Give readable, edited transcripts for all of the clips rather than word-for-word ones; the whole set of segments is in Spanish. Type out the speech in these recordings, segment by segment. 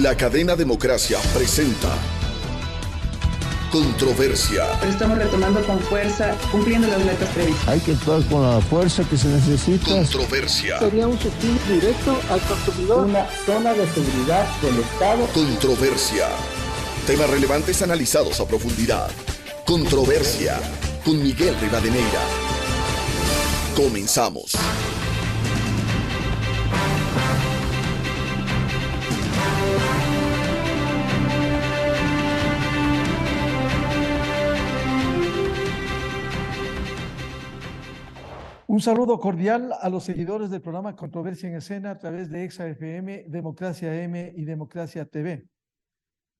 La cadena Democracia presenta Controversia. Pero estamos retomando con fuerza, cumpliendo las metas previstas. Hay que actuar con la fuerza que se necesita. Controversia. Sería un subsidio directo al consumidor. Una zona de seguridad del Estado. Controversia. Temas relevantes analizados a profundidad. Controversia. Con Miguel Rivadeneira. Comenzamos. Un saludo cordial a los seguidores del programa Controversia en Escena a través de Exa FM, Democracia M y Democracia TV.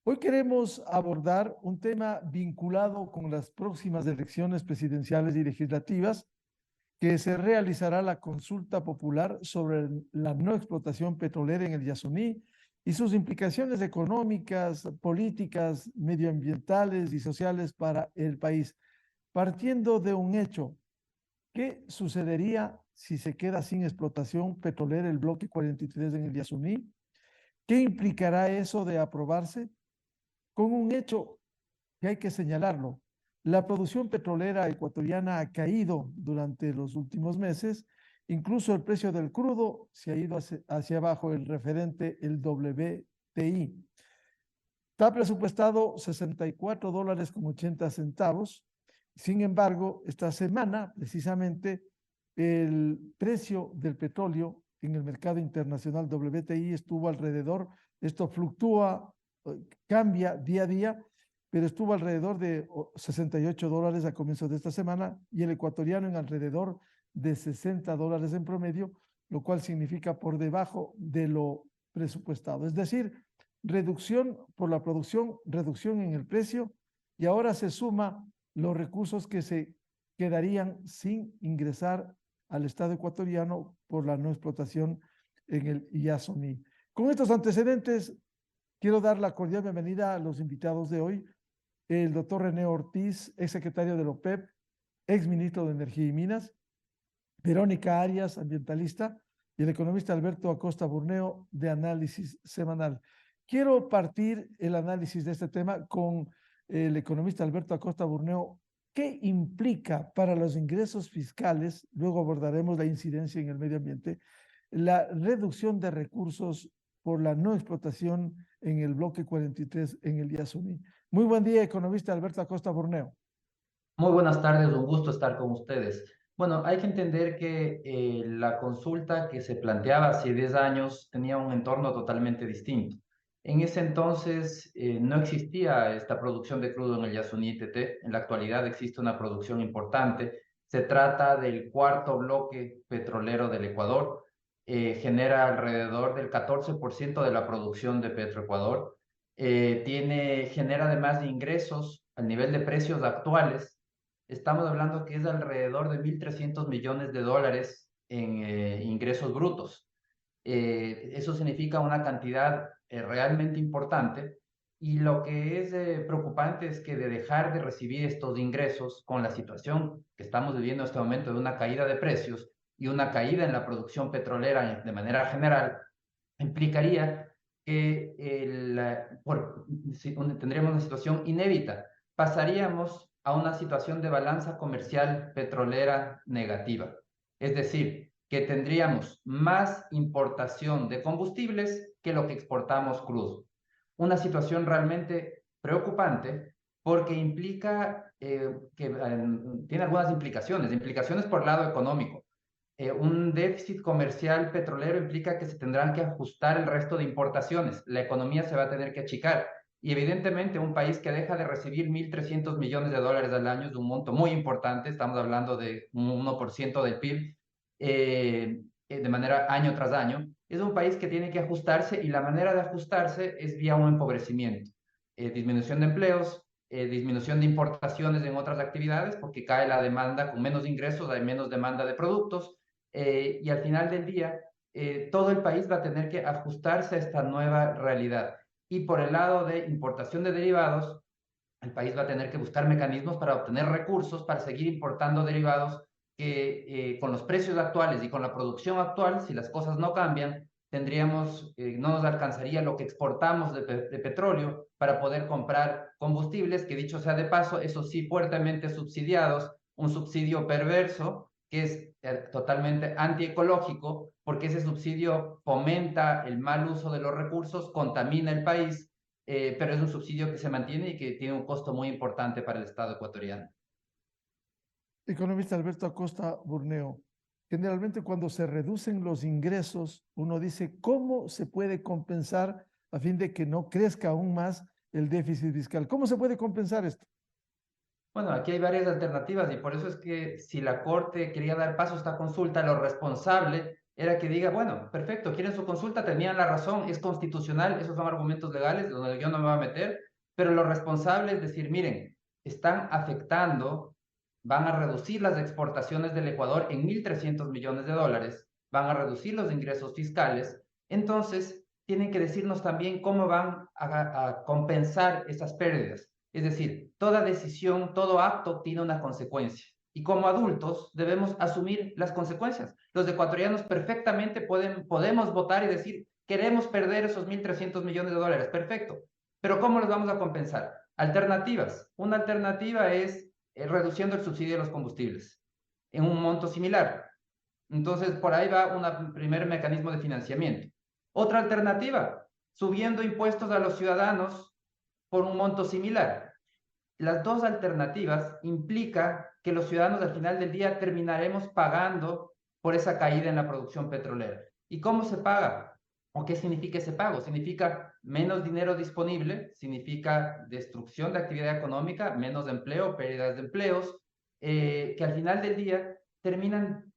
Hoy queremos abordar un tema vinculado con las próximas elecciones presidenciales y legislativas, que se realizará la consulta popular sobre la no explotación petrolera en el Yasuní y sus implicaciones económicas, políticas, medioambientales y sociales para el país, partiendo de un hecho. ¿Qué sucedería si se queda sin explotación petrolera el bloque 43 en el Yasuní? ¿Qué implicará eso de aprobarse? Con un hecho que hay que señalarlo. La producción petrolera ecuatoriana ha caído durante los últimos meses. Incluso el precio del crudo se ha ido hacia abajo, el referente, el WTI. Está presupuestado $64.80. Sin embargo, esta semana, precisamente, el precio del petróleo en el mercado internacional WTI estuvo alrededor, esto fluctúa, cambia día a día, pero estuvo alrededor de $68 a comienzos de esta semana y el ecuatoriano en alrededor de $60 en promedio, lo cual significa por debajo de lo presupuestado. Es decir, reducción por la producción, reducción en el precio, y ahora se suma los recursos que se quedarían sin ingresar al Estado ecuatoriano por la no explotación en el Yasuní. Con estos antecedentes, quiero dar la cordial bienvenida a los invitados de hoy, el doctor René Ortiz, exsecretario de la OPEP, exministro de Energía y Minas, Verónica Arias, ambientalista, y el economista Alberto Acosta Burneo, de Análisis Semanal. Quiero partir el análisis de este tema con el economista Alberto Acosta Burneo. ¿Qué implica para los ingresos fiscales? Luego abordaremos la incidencia en el medio ambiente, la reducción de recursos por la no explotación en el bloque 43 en el Yasuní. Muy buen día, economista Alberto Acosta Burneo. Muy buenas tardes, un gusto estar con ustedes. Bueno, hay que entender que la consulta que se planteaba hace 10 años tenía un entorno totalmente distinto. En ese entonces no existía esta producción de crudo en el Yasuní TT. En la actualidad existe una producción importante. Se trata del cuarto bloque petrolero del Ecuador. Genera alrededor del 14% de la producción de Petroecuador. Genera además de ingresos al nivel de precios actuales. Estamos hablando que es alrededor de $1.300 millones en ingresos brutos. Eso significa una cantidad realmente importante, y lo que es preocupante es que de dejar de recibir estos ingresos con la situación que estamos viviendo en este momento de una caída de precios y una caída en la producción petrolera de manera general, implicaría que tendríamos una situación inédita. Pasaríamos a una situación de balanza comercial petrolera negativa. Es decir, que tendríamos más importación de combustibles que lo que exportamos crudo. Una situación realmente preocupante porque implica tiene algunas implicaciones por el lado económico. Un déficit comercial petrolero implica que se tendrán que ajustar el resto de importaciones. La economía se va a tener que achicar. Y evidentemente un país que deja de recibir $1.300 millones al año es un monto muy importante. Estamos hablando de un 1% del PIB. De manera año tras año, es un país que tiene que ajustarse, y la manera de ajustarse es vía un empobrecimiento, disminución de empleos, disminución de importaciones en otras actividades, porque cae la demanda, con menos ingresos hay menos demanda de productos, y al final del día todo el país va a tener que ajustarse a esta nueva realidad. Y por el lado de importación de derivados, el país va a tener que buscar mecanismos para obtener recursos para seguir importando derivados que con los precios actuales y con la producción actual, si las cosas no cambian, no nos alcanzaría lo que exportamos de petróleo para poder comprar combustibles, que dicho sea de paso, eso sí, fuertemente subsidiados, un subsidio perverso que es totalmente antiecológico, porque ese subsidio fomenta el mal uso de los recursos, contamina el país, pero es un subsidio que se mantiene y que tiene un costo muy importante para el Estado ecuatoriano. Economista Alberto Acosta Burneo, generalmente cuando se reducen los ingresos, uno dice, ¿cómo se puede compensar a fin de que no crezca aún más el déficit fiscal? ¿Cómo se puede compensar esto? Bueno, aquí hay varias alternativas y por eso es que si la Corte quería dar paso a esta consulta, lo responsable era que diga, bueno, perfecto, quieren su consulta, tenían la razón, es constitucional, esos son argumentos legales donde yo no me voy a meter, pero lo responsable es decir, miren, están afectando, van a reducir las exportaciones del Ecuador en 1.300 millones de dólares, van a reducir los ingresos fiscales, entonces tienen que decirnos también cómo van a compensar esas pérdidas. Es decir, toda decisión, todo acto tiene una consecuencia. Y como adultos debemos asumir las consecuencias. Los ecuatorianos perfectamente podemos votar y decir, queremos perder esos 1.300 millones de dólares. Perfecto. Pero ¿cómo los vamos a compensar? Alternativas. Una alternativa es reduciendo el subsidio de los combustibles en un monto similar. Entonces, por ahí va un primer mecanismo de financiamiento. Otra alternativa, subiendo impuestos a los ciudadanos por un monto similar. Las dos alternativas implican que los ciudadanos al final del día terminaremos pagando por esa caída en la producción petrolera. ¿Y cómo se paga? ¿O qué significa ese pago? Significa menos dinero disponible, significa destrucción de actividad económica, menos empleo, pérdidas de empleos, que al final del día terminan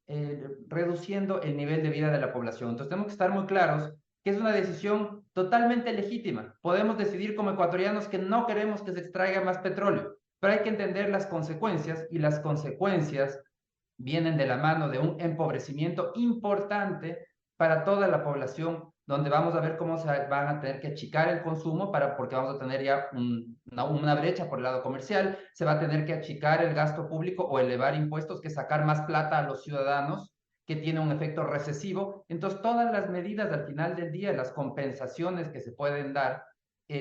reduciendo el nivel de vida de la población. Entonces tenemos que estar muy claros que es una decisión totalmente legítima. Podemos decidir como ecuatorianos que no queremos que se extraiga más petróleo, pero hay que entender las consecuencias y las consecuencias vienen de la mano de un empobrecimiento importante para toda la población, donde vamos a ver cómo se van a tener que achicar el consumo porque vamos a tener ya una brecha por el lado comercial, se va a tener que achicar el gasto público o elevar impuestos, que sacar más plata a los ciudadanos, que tiene un efecto recesivo. Entonces, todas las medidas al final del día, las compensaciones que se pueden dar,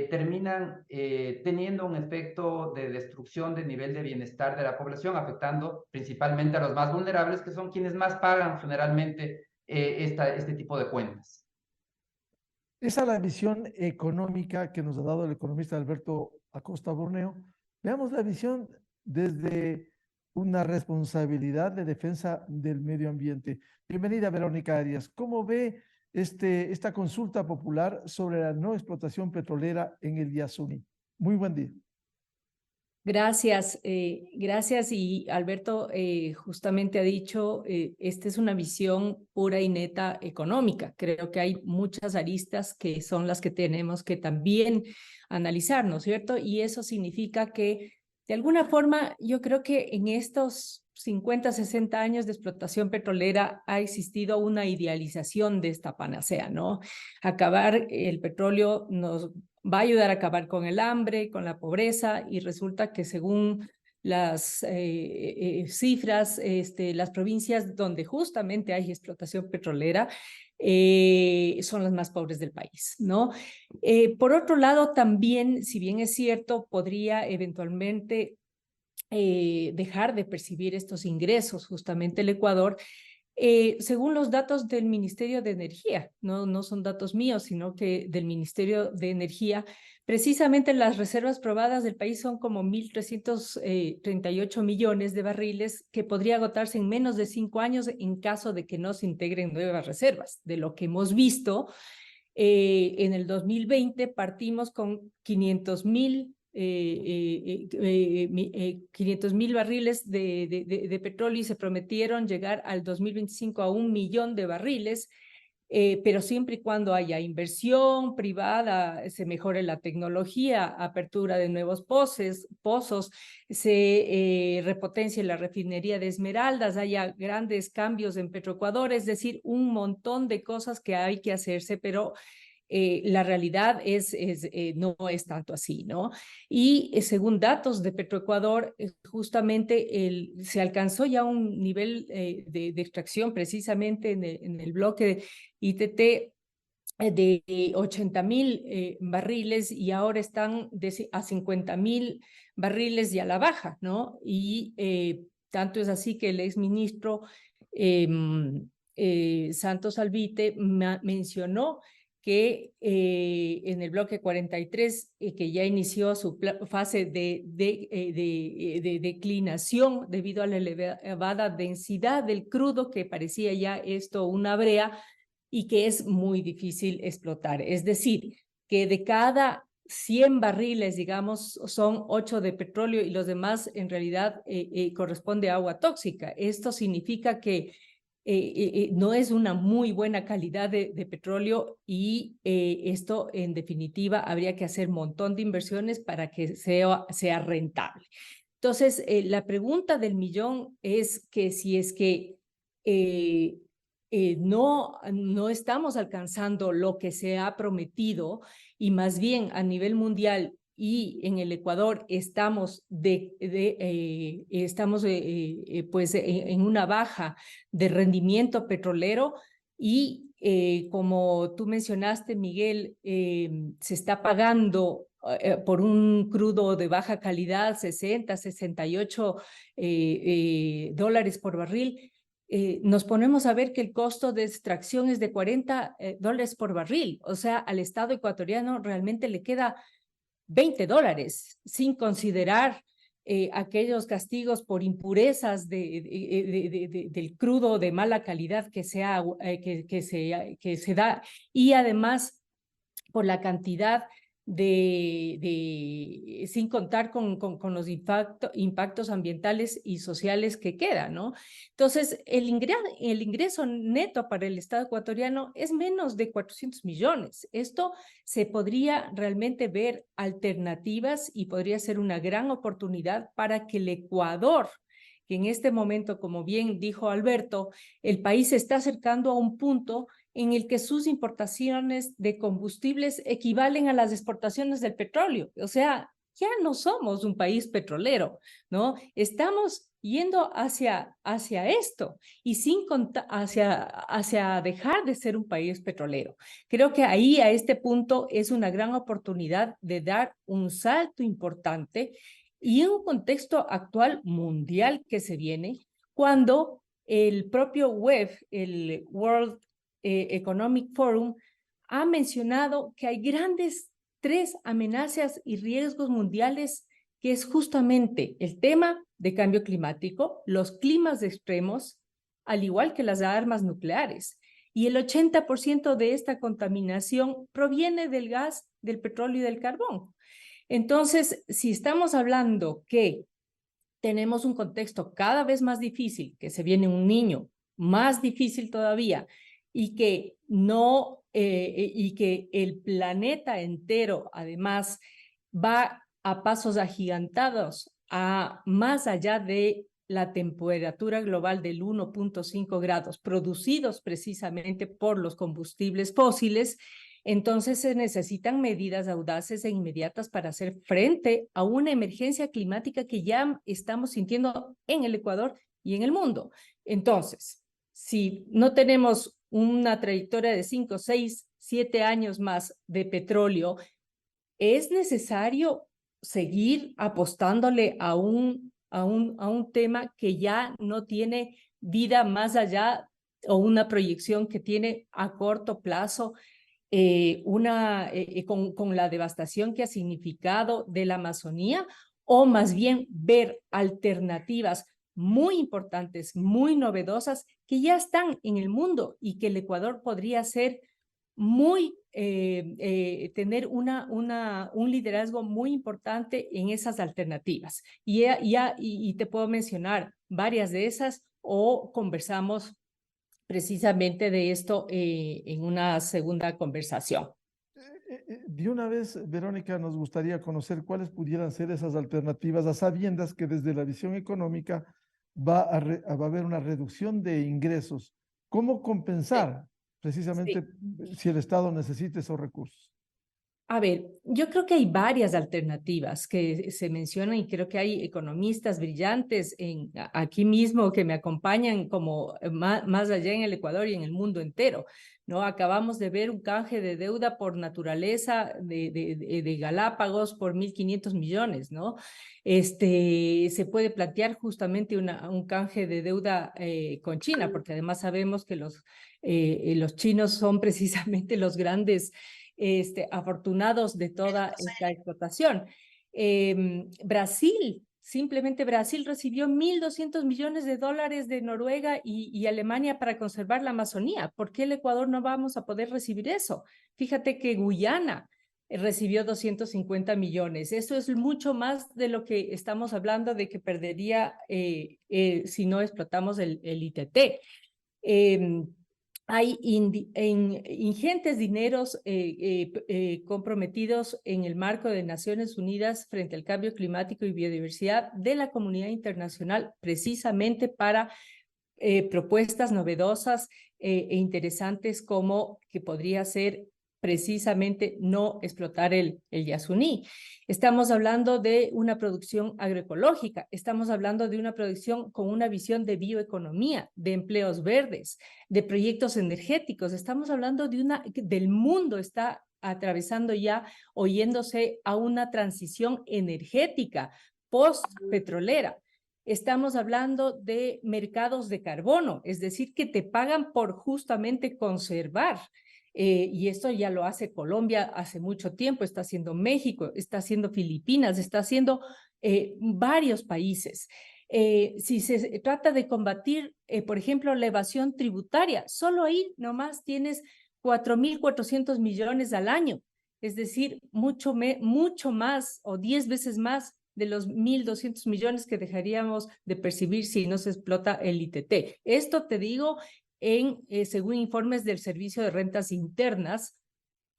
terminan teniendo un efecto de destrucción del nivel de bienestar de la población, afectando principalmente a los más vulnerables, que son quienes más pagan generalmente este tipo de cuentas. Esa es la visión económica que nos ha dado el economista Alberto Acosta Burneo. Veamos la visión desde una responsabilidad de defensa del medio ambiente. Bienvenida, Verónica Arias. ¿Cómo ve esta consulta popular sobre la no explotación petrolera en el Yasuní? Muy buen día. Gracias, gracias. Y Alberto justamente ha dicho, esta es una visión pura y neta económica. Creo que hay muchas aristas que son las que tenemos que también analizar, ¿no es cierto? Y eso significa que, de alguna forma, yo creo que en estos 50, 60 años de explotación petrolera ha existido una idealización de esta panacea, ¿no? Acabar el petróleo nos va a ayudar a acabar con el hambre, con la pobreza, y resulta que según las cifras, las provincias donde justamente hay explotación petrolera son las más pobres del país, ¿no? Por otro lado, también, si bien es cierto, podría eventualmente dejar de percibir estos ingresos justamente el Ecuador, según los datos del Ministerio de Energía, no son datos míos, sino que del Ministerio de Energía, precisamente las reservas probadas del país son como 1.338 millones de barriles, que podría agotarse en menos de 5 años en caso de que no se integren nuevas reservas. De lo que hemos visto, en el 2020 partimos con 500.000 barriles de petróleo y se prometieron llegar al 2025 a 1 millón de barriles, pero siempre y cuando haya inversión privada, se mejore la tecnología, apertura de nuevos pozos, se repotencie la refinería de Esmeraldas, haya grandes cambios en Petroecuador, es decir, un montón de cosas que hay que hacerse, pero la realidad no es tanto así, ¿no? Y según datos de Petroecuador, justamente se alcanzó ya un nivel de extracción precisamente en el bloque de ITT de 80.000 barriles y ahora están a 50.000 barriles y a la baja, ¿no? Y tanto es así que el exministro Santos Alvite mencionó que en el bloque 43, que ya inició su fase de declinación debido a la elevada densidad del crudo, que parecía ya esto una brea, y que es muy difícil explotar. Es decir, que de cada 100 barriles, digamos, son 8 de petróleo y los demás en realidad corresponde a agua tóxica. Esto significa que no es una muy buena calidad de petróleo y esto en definitiva habría que hacer un montón de inversiones para que sea rentable. Entonces, la pregunta del millón es que si es que no estamos alcanzando lo que se ha prometido y más bien a nivel mundial y en el Ecuador estamos pues en una baja de rendimiento petrolero y como tú mencionaste, Miguel, se está pagando por un crudo de baja calidad 60, 68 dólares por barril. Nos ponemos a ver que el costo de extracción es de 40 dólares por barril. O sea, al Estado ecuatoriano realmente le queda 20 dólares, sin considerar aquellos castigos por impurezas del crudo de mala calidad que se da, y además por la cantidad sin contar con los impactos ambientales y sociales que quedan, ¿no? Entonces, el ingreso neto para el Estado ecuatoriano es menos de 400 millones. Esto se podría realmente ver alternativas y podría ser una gran oportunidad para que el Ecuador, que en este momento, como bien dijo Alberto, el país se está acercando a un punto en el que sus importaciones de combustibles equivalen a las exportaciones del petróleo. O sea, ya no somos un país petrolero, ¿no? Estamos yendo hacia esto y hacia dejar de ser un país petrolero. Creo que ahí, a este punto, es una gran oportunidad de dar un salto importante y en un contexto actual mundial que se viene, cuando el propio WEF, el World Economic Forum, ha mencionado que hay tres amenazas y riesgos mundiales, que es justamente el tema de cambio climático, los climas extremos, al igual que las armas nucleares. Y el 80% de esta contaminación proviene del gas, del petróleo y del carbón. Entonces, si estamos hablando que tenemos un contexto cada vez más difícil, que se viene un niño más difícil todavía, y que el planeta entero además va a pasos agigantados más allá de la temperatura global del 1.5 grados, producidos precisamente por los combustibles fósiles, entonces se necesitan medidas audaces e inmediatas para hacer frente a una emergencia climática que ya estamos sintiendo en el Ecuador y en el mundo. Entonces, si no tenemos una trayectoria de 5, 6, 7 años más de petróleo, es necesario seguir apostándole a un tema que ya no tiene vida más allá, o una proyección que tiene a corto plazo, con la devastación que ha significado de la Amazonía, o más bien ver alternativas muy importantes, muy novedosas, que ya están en el mundo y que el Ecuador podría ser tener un liderazgo muy importante en esas alternativas. Y te puedo mencionar varias de esas, o conversamos precisamente de esto en una segunda conversación. De una vez, Verónica, nos gustaría conocer cuáles pudieran ser esas alternativas, a sabiendas que desde la visión económica va a haber una reducción de ingresos. ¿Cómo compensar precisamente si el Estado necesita esos recursos? A ver, yo creo que hay varias alternativas que se mencionan y creo que hay economistas brillantes aquí mismo que me acompañan como más allá en el Ecuador y en el mundo entero, ¿no? Acabamos de ver un canje de deuda por naturaleza de Galápagos por 1.500 millones, ¿no? Se puede plantear justamente un canje de deuda con China, porque además sabemos que los chinos son precisamente los grandes afortunados de toda esta explotación. Simplemente Brasil recibió 1.200 millones de dólares de Noruega y Alemania para conservar la Amazonía. ¿Por qué el Ecuador no vamos a poder recibir eso? Fíjate que Guyana recibió 250 millones. Eso es mucho más de lo que estamos hablando de que perdería si no explotamos el ITT. Hay ingentes dineros comprometidos en el marco de Naciones Unidas frente al cambio climático y biodiversidad de la comunidad internacional, precisamente para propuestas novedosas e interesantes como que podría ser precisamente no explotar el Yasuní. Estamos hablando de una producción agroecológica, estamos hablando de una producción con una visión de bioeconomía, de empleos verdes, de proyectos energéticos. Estamos hablando del mundo está atravesando ya, oyéndose a una transición energética post-petrolera. Estamos hablando de mercados de carbono, es decir, que te pagan por justamente conservar. Y esto ya lo hace Colombia hace mucho tiempo, está haciendo México, está haciendo Filipinas, está haciendo varios países. Si se trata de combatir, por ejemplo, la evasión tributaria, solo ahí nomás tienes 4.400 millones al año, es decir, mucho más o 10 veces más de los 1.200 millones que dejaríamos de percibir si no se explota el ITT. Esto te digo según informes del Servicio de Rentas Internas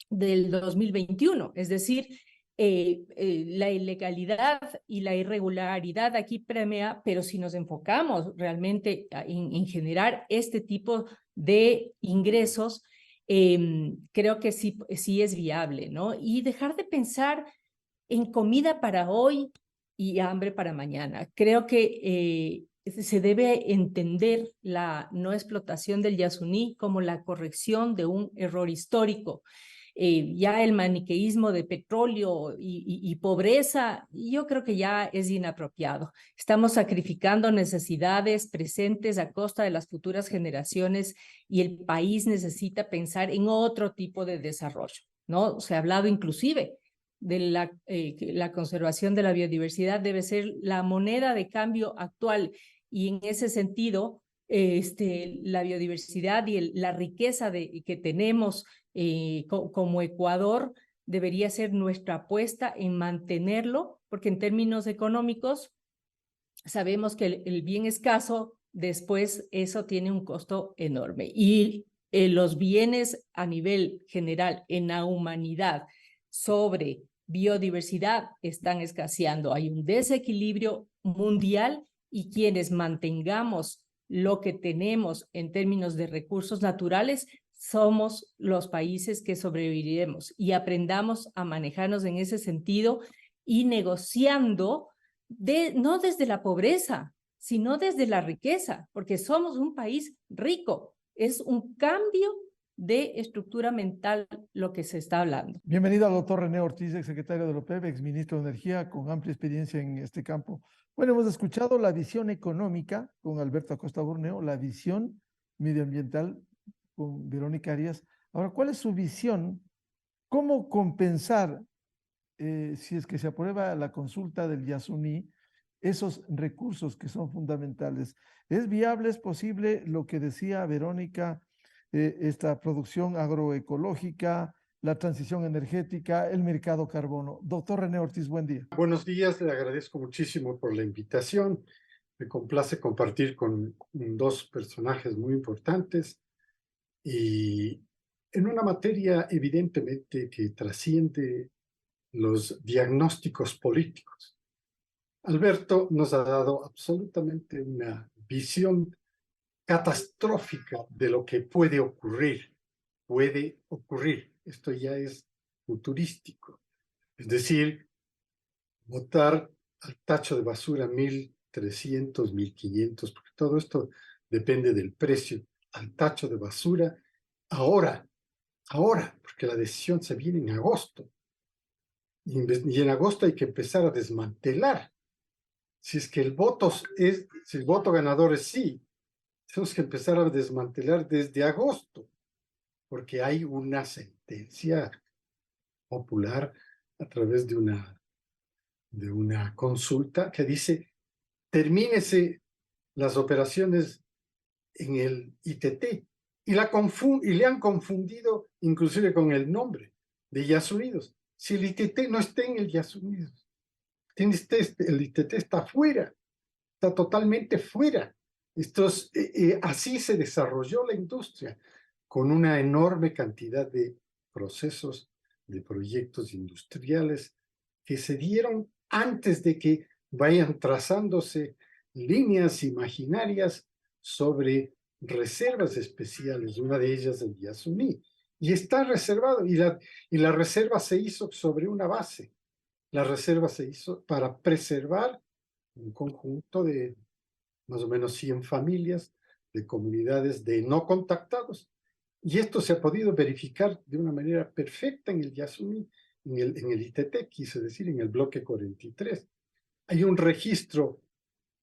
del 2021, es decir, la ilegalidad y la irregularidad aquí premia, pero si nos enfocamos realmente en generar este tipo de ingresos, creo que sí es viable, ¿no? Y dejar de pensar en comida para hoy y hambre para mañana. Creo que se debe entender la no explotación del Yasuní como la corrección de un error histórico. Ya el maniqueísmo de petróleo y pobreza, yo creo que ya es inapropiado. Estamos sacrificando necesidades presentes a costa de las futuras generaciones y el país necesita pensar en otro tipo de desarrollo, ¿no? Se ha hablado inclusive de la conservación de la biodiversidad debe ser la moneda de cambio actual y en ese sentido la biodiversidad y la riqueza que tenemos como Ecuador debería ser nuestra apuesta en mantenerlo, porque en términos económicos sabemos que el bien escaso después eso tiene un costo enorme y los bienes a nivel general en la humanidad sobre biodiversidad están escaseando. Hay un desequilibrio mundial y quienes mantengamos lo que tenemos en términos de recursos naturales somos los países que sobreviviremos y aprendamos a manejarnos en ese sentido y negociando no desde la pobreza, sino desde la riqueza, porque somos un país rico. Es un cambio de estructura mental lo que se está hablando. Bienvenido al doctor René Ortiz, exsecretario de la OPEP, exministro de Energía, con amplia experiencia en este campo. Bueno, hemos escuchado la visión económica con Alberto Acosta Burneo, la visión medioambiental con Verónica Arias. Ahora, ¿cuál es su visión? ¿Cómo compensar, si es que se aprueba la consulta del Yasuní, esos recursos que son fundamentales? ¿Es viable, es posible lo que decía Verónica, esta producción agroecológica, la transición energética, el mercado carbono? Doctor René Ortiz, buen día. Buenos días, le agradezco muchísimo por la invitación. Me complace compartir con dos personajes muy importantes y en una materia evidentemente que trasciende los diagnósticos políticos. Alberto nos ha dado absolutamente una visión catastrófica de lo que puede ocurrir. Esto ya es futurístico. Es decir, botar al tacho de basura 1.300, 1.500, porque todo esto depende del precio, al tacho de basura ahora, porque la decisión se viene en agosto. Y en agosto hay que empezar a desmantelar. Si el voto ganador es sí, tenemos que empezar a desmantelar desde agosto, porque hay una sentencia popular a través de una consulta que dice: termínese las operaciones en el ITT, y le han confundido inclusive con el nombre de Yasunidos. Si el ITT no está en el Yasunidos, el ITT está fuera, está totalmente fuera. Así se desarrolló la industria, con una enorme cantidad de procesos, de proyectos industriales que se dieron antes de que vayan trazándose líneas imaginarias sobre reservas especiales, una de ellas el Yasuní, y está reservado, y la reserva se hizo sobre una base. La reserva se hizo para preservar un conjunto de más o menos 100 familias, de comunidades de no contactados, y esto se ha podido verificar de una manera perfecta en el Yasuní, en el ITT, quise decir, en el bloque 43. Hay un registro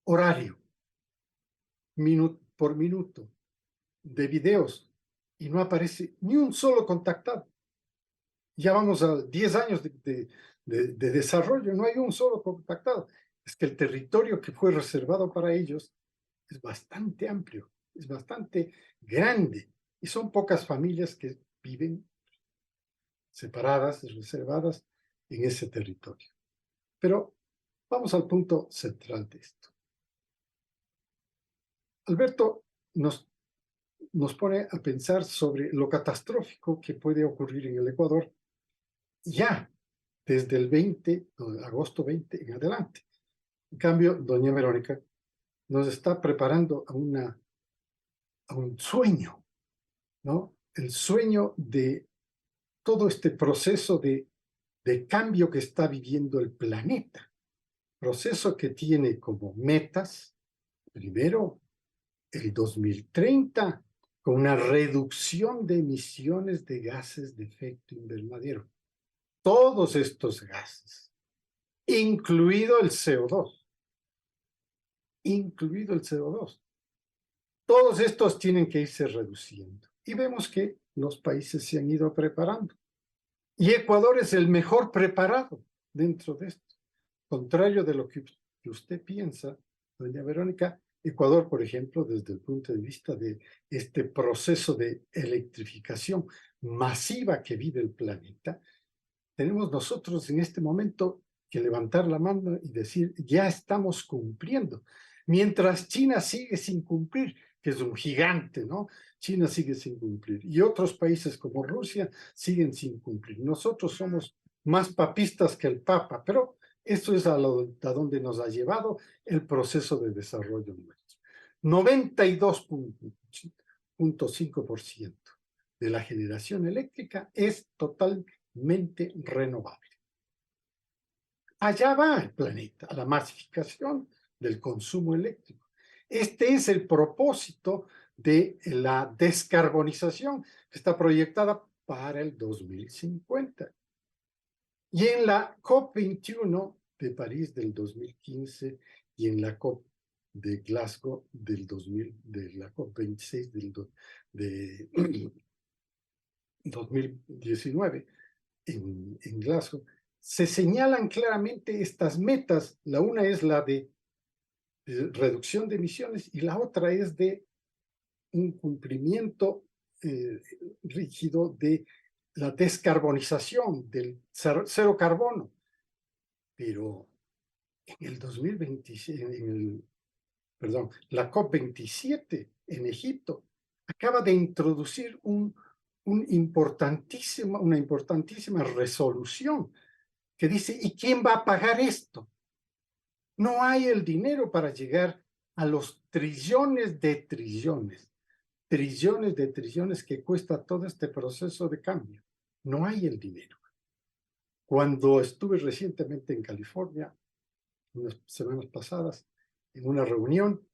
horario, minuto por minuto, de videos, y no aparece ni un solo contactado. Ya vamos a 10 años de desarrollo, no hay un solo contactado. Es que el territorio que fue reservado para ellos es bastante amplio, es bastante grande, y son pocas familias que viven separadas, reservadas en ese territorio. Pero vamos al punto central de esto. Alberto nos pone a pensar sobre lo catastrófico que puede ocurrir en el Ecuador ya desde el agosto 20 en adelante. En cambio, doña Verónica nos está preparando a un sueño, ¿no? El sueño de todo este proceso de cambio que está viviendo el planeta. Proceso que tiene como metas, primero, el 2030, con una reducción de emisiones de gases de efecto invernadero. Todos estos gases, incluido el CO2, todos estos tienen que irse reduciendo. Y vemos que los países se han ido preparando. Y Ecuador es el mejor preparado dentro de esto. Contrario de lo que usted piensa, doña Verónica, Ecuador, por ejemplo, desde el punto de vista de este proceso de electrificación masiva que vive el planeta, tenemos nosotros en este momento que levantar la mano y decir: ya estamos cumpliendo. Mientras China sigue sin cumplir, que es un gigante, ¿no? China sigue sin cumplir. Y otros países como Rusia siguen sin cumplir. Nosotros somos más papistas que el Papa, pero eso es a donde nos ha llevado el proceso de desarrollo nuestro. 92.5% de la generación eléctrica es totalmente renovable. Allá va el planeta, a la masificación del consumo eléctrico. Este es el propósito de la descarbonización que está proyectada para el 2050. Y en la COP21 de París del 2015 y en la COP de Glasgow de la COP26 de 2019 en Glasgow, se señalan claramente estas metas. La una es la de reducción de emisiones y la otra es de un cumplimiento rígido de la descarbonización, del cero carbono. Pero en el 2026, la COP27 en Egipto acaba de introducir una importantísima resolución que dice: ¿y quién va a pagar esto? No hay el dinero para llegar a los trillones de trillones que cuesta todo este proceso de cambio. No hay el dinero. Cuando estuve recientemente en California, unas semanas pasadas, en una reunión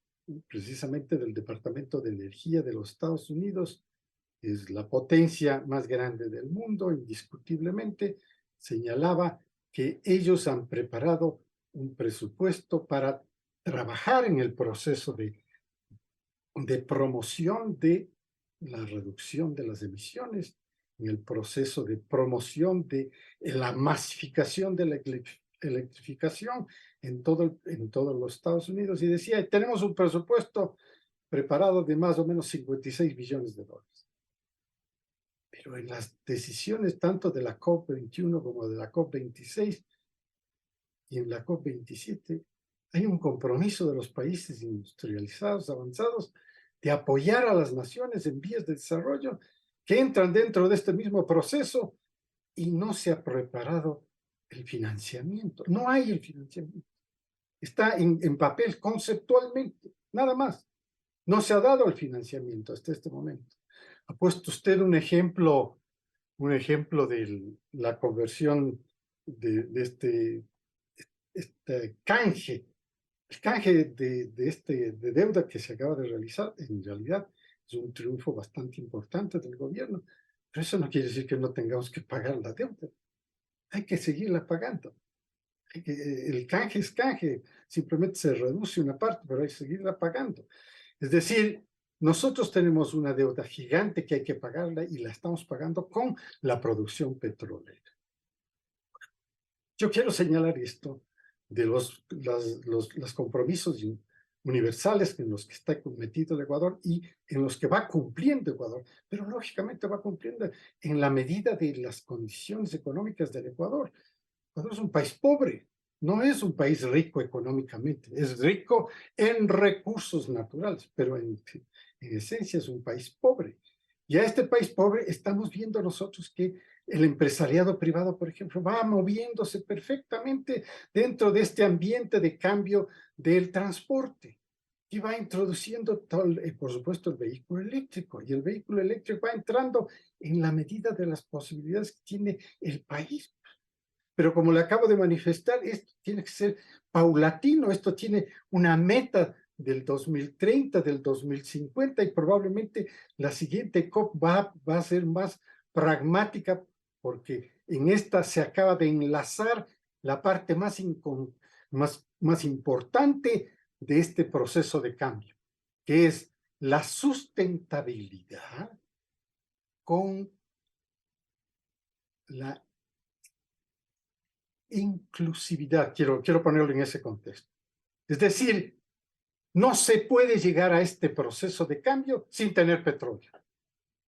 precisamente del Departamento de Energía de los Estados Unidos, es la potencia más grande del mundo, indiscutiblemente, señalaba que ellos han preparado un presupuesto para trabajar en el proceso de promoción de la reducción de las emisiones, en el proceso de promoción de la masificación de la electrificación en todos los Estados Unidos, y decía, tenemos un presupuesto preparado de más o menos 56 billones de dólares. Pero en las decisiones tanto de la COP21 como de la COP26 y en la COP27 hay un compromiso de los países industrializados, avanzados, de apoyar a las naciones en vías de desarrollo que entran dentro de este mismo proceso, y no se ha preparado el financiamiento. No hay el financiamiento. Está en papel conceptualmente, nada más. No se ha dado el financiamiento hasta este momento. Ha puesto usted un ejemplo de la conversión de este canje. El canje de deuda que se acaba de realizar, en realidad, es un triunfo bastante importante del gobierno, pero eso no quiere decir que no tengamos que pagar la deuda. Hay que seguirla pagando. El canje es canje, simplemente se reduce una parte, pero hay que seguirla pagando. Es decir, nosotros tenemos una deuda gigante que hay que pagarla y la estamos pagando con la producción petrolera. Yo quiero señalar esto de los compromisos universales en los que está metido el Ecuador y en los que va cumpliendo Ecuador, pero lógicamente va cumpliendo en la medida de las condiciones económicas del Ecuador. Ecuador es un país pobre, no es un país rico económicamente, es rico en recursos naturales, pero en esencia es un país pobre. Y a este país pobre estamos viendo nosotros que el empresariado privado, por ejemplo, va moviéndose perfectamente dentro de este ambiente de cambio del transporte y va introduciendo, por supuesto, el vehículo eléctrico. Y el vehículo eléctrico va entrando en la medida de las posibilidades que tiene el país. Pero como le acabo de manifestar, esto tiene que ser paulatino, esto tiene una meta del 2030, del 2050, y probablemente la siguiente COP va a ser más pragmática, porque en esta se acaba de enlazar la parte más importante de este proceso de cambio, que es la sustentabilidad con la inclusividad. Quiero ponerlo en ese contexto. Es decir, no se puede llegar a este proceso de cambio sin tener petróleo.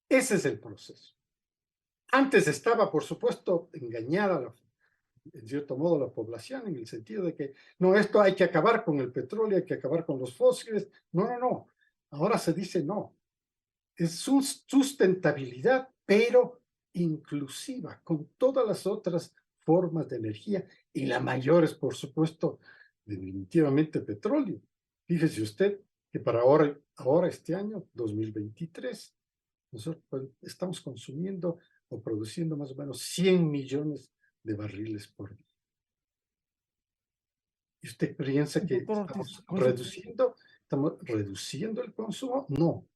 Ese es el proceso. Antes estaba, por supuesto, engañada, en cierto modo, la población, en el sentido de que, no, esto hay que acabar con el petróleo, hay que acabar con los fósiles. No. Ahora se dice no. Es sustentabilidad, pero inclusiva, con todas las otras formas de energía, y la mayor es, por supuesto, definitivamente petróleo. Fíjese usted que para ahora este año, 2023, nosotros estamos consumiendo o produciendo más o menos 100 millones de barriles por día. ¿Y usted piensa que estamos reduciendo el consumo? No.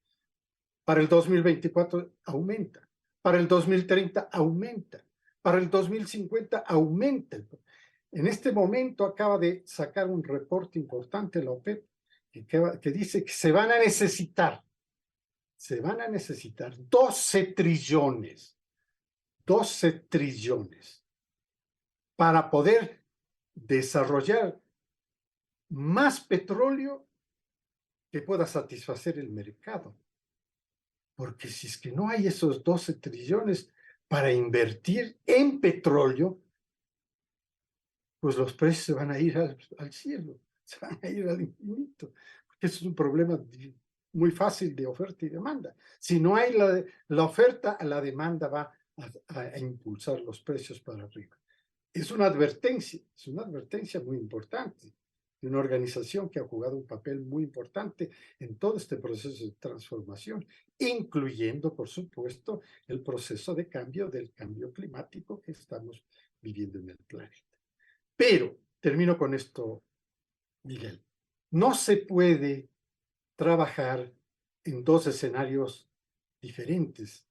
Para el 2024 aumenta. Para el 2030 aumenta. Para el 2050 aumenta. En este momento acaba de sacar un reporte importante la OPEP que dice que se van a necesitar 12 trillones para poder desarrollar más petróleo que pueda satisfacer el mercado. Porque si es que no hay esos 12 trillones para invertir en petróleo, pues los precios se van a ir al cielo, se van a ir al infinito. Porque eso es un problema muy fácil de oferta y demanda. Si no hay la oferta, la demanda va a impulsar los precios para arriba. Es una advertencia muy importante de una organización que ha jugado un papel muy importante en todo este proceso de transformación, incluyendo, por supuesto, el proceso de cambio del cambio climático que estamos viviendo en el planeta. Pero, termino con esto, Miguel, no se puede trabajar en dos escenarios diferentes.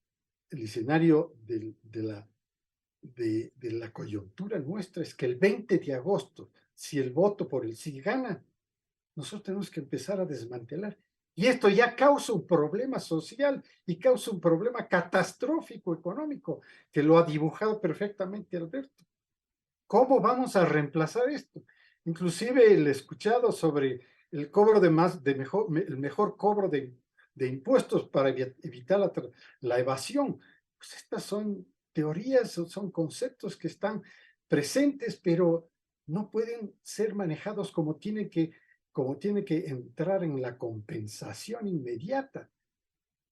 El escenario de la coyuntura nuestra es que el 20 de agosto, si el voto por el sí gana, nosotros tenemos que empezar a desmantelar. Y esto ya causa un problema social y causa un problema catastrófico económico, que lo ha dibujado perfectamente Alberto. ¿Cómo vamos a reemplazar esto? Inclusive he escuchado sobre el cobro el mejor cobro de impuestos para evitar la evasión. Pues estas son teorías, son conceptos que están presentes, pero no pueden ser manejados como tienen que entrar en la compensación inmediata,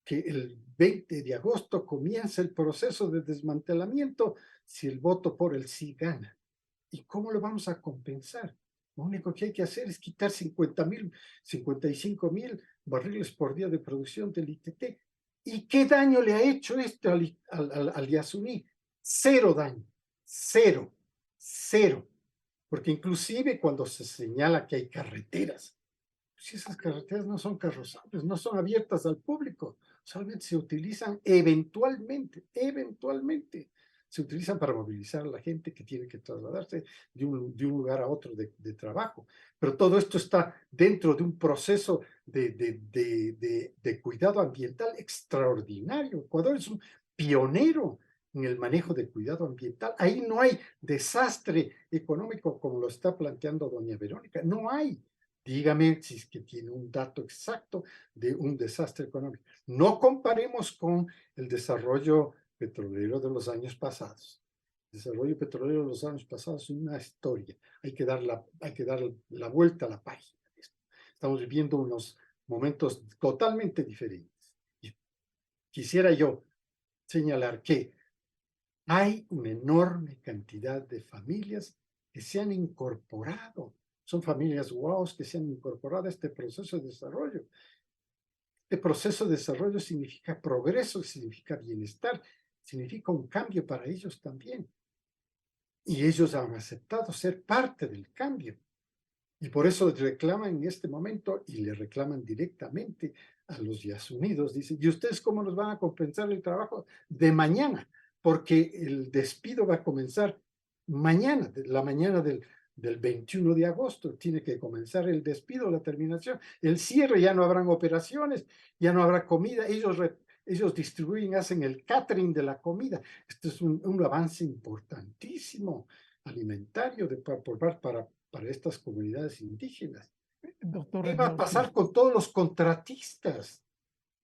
que el 20 de agosto comienza el proceso de desmantelamiento si el voto por el sí gana. ¿Y cómo lo vamos a compensar? Lo único que hay que hacer es quitar 55,000 barriles por día de producción del ITT. ¿Y qué daño le ha hecho esto al Yasuní? Cero daño, cero. Porque inclusive cuando se señala que hay carreteras, pues esas carreteras no son carrozables, no son abiertas al público, solamente se utilizan eventualmente, se utilizan para movilizar a la gente que tiene que trasladarse de un lugar a otro de trabajo. Pero todo esto está dentro de un proceso de cuidado ambiental extraordinario. Ecuador es un pionero en el manejo de cuidado ambiental. Ahí no hay desastre económico como lo está planteando doña Verónica. No hay. Dígame si es que tiene un dato exacto de un desastre económico. No comparemos con el desarrollo petrolero de los años pasados. El desarrollo petrolero de los años pasados es una historia. Hay que dar la vuelta a la página. Estamos viviendo unos momentos totalmente diferentes. Y quisiera yo señalar que hay una enorme cantidad de familias que se han incorporado. Son familias guaos que se han incorporado a este proceso de desarrollo. Este proceso de desarrollo significa progreso, significa bienestar, significa un cambio para ellos también. Y ellos han aceptado ser parte del cambio. Y por eso reclaman en este momento, y le reclaman directamente a los Yasunidos. Dicen, ¿y ustedes cómo nos van a compensar el trabajo de mañana? Porque el despido va a comenzar mañana, la mañana del 21 de agosto. Tiene que comenzar el despido, la terminación, el cierre, ya no habrán operaciones, ya no habrá comida. Ellos distribuyen, hacen el catering de la comida. Esto es un avance importantísimo alimentario para estas comunidades indígenas. Doctor ¿Qué va a pasar con todos los contratistas?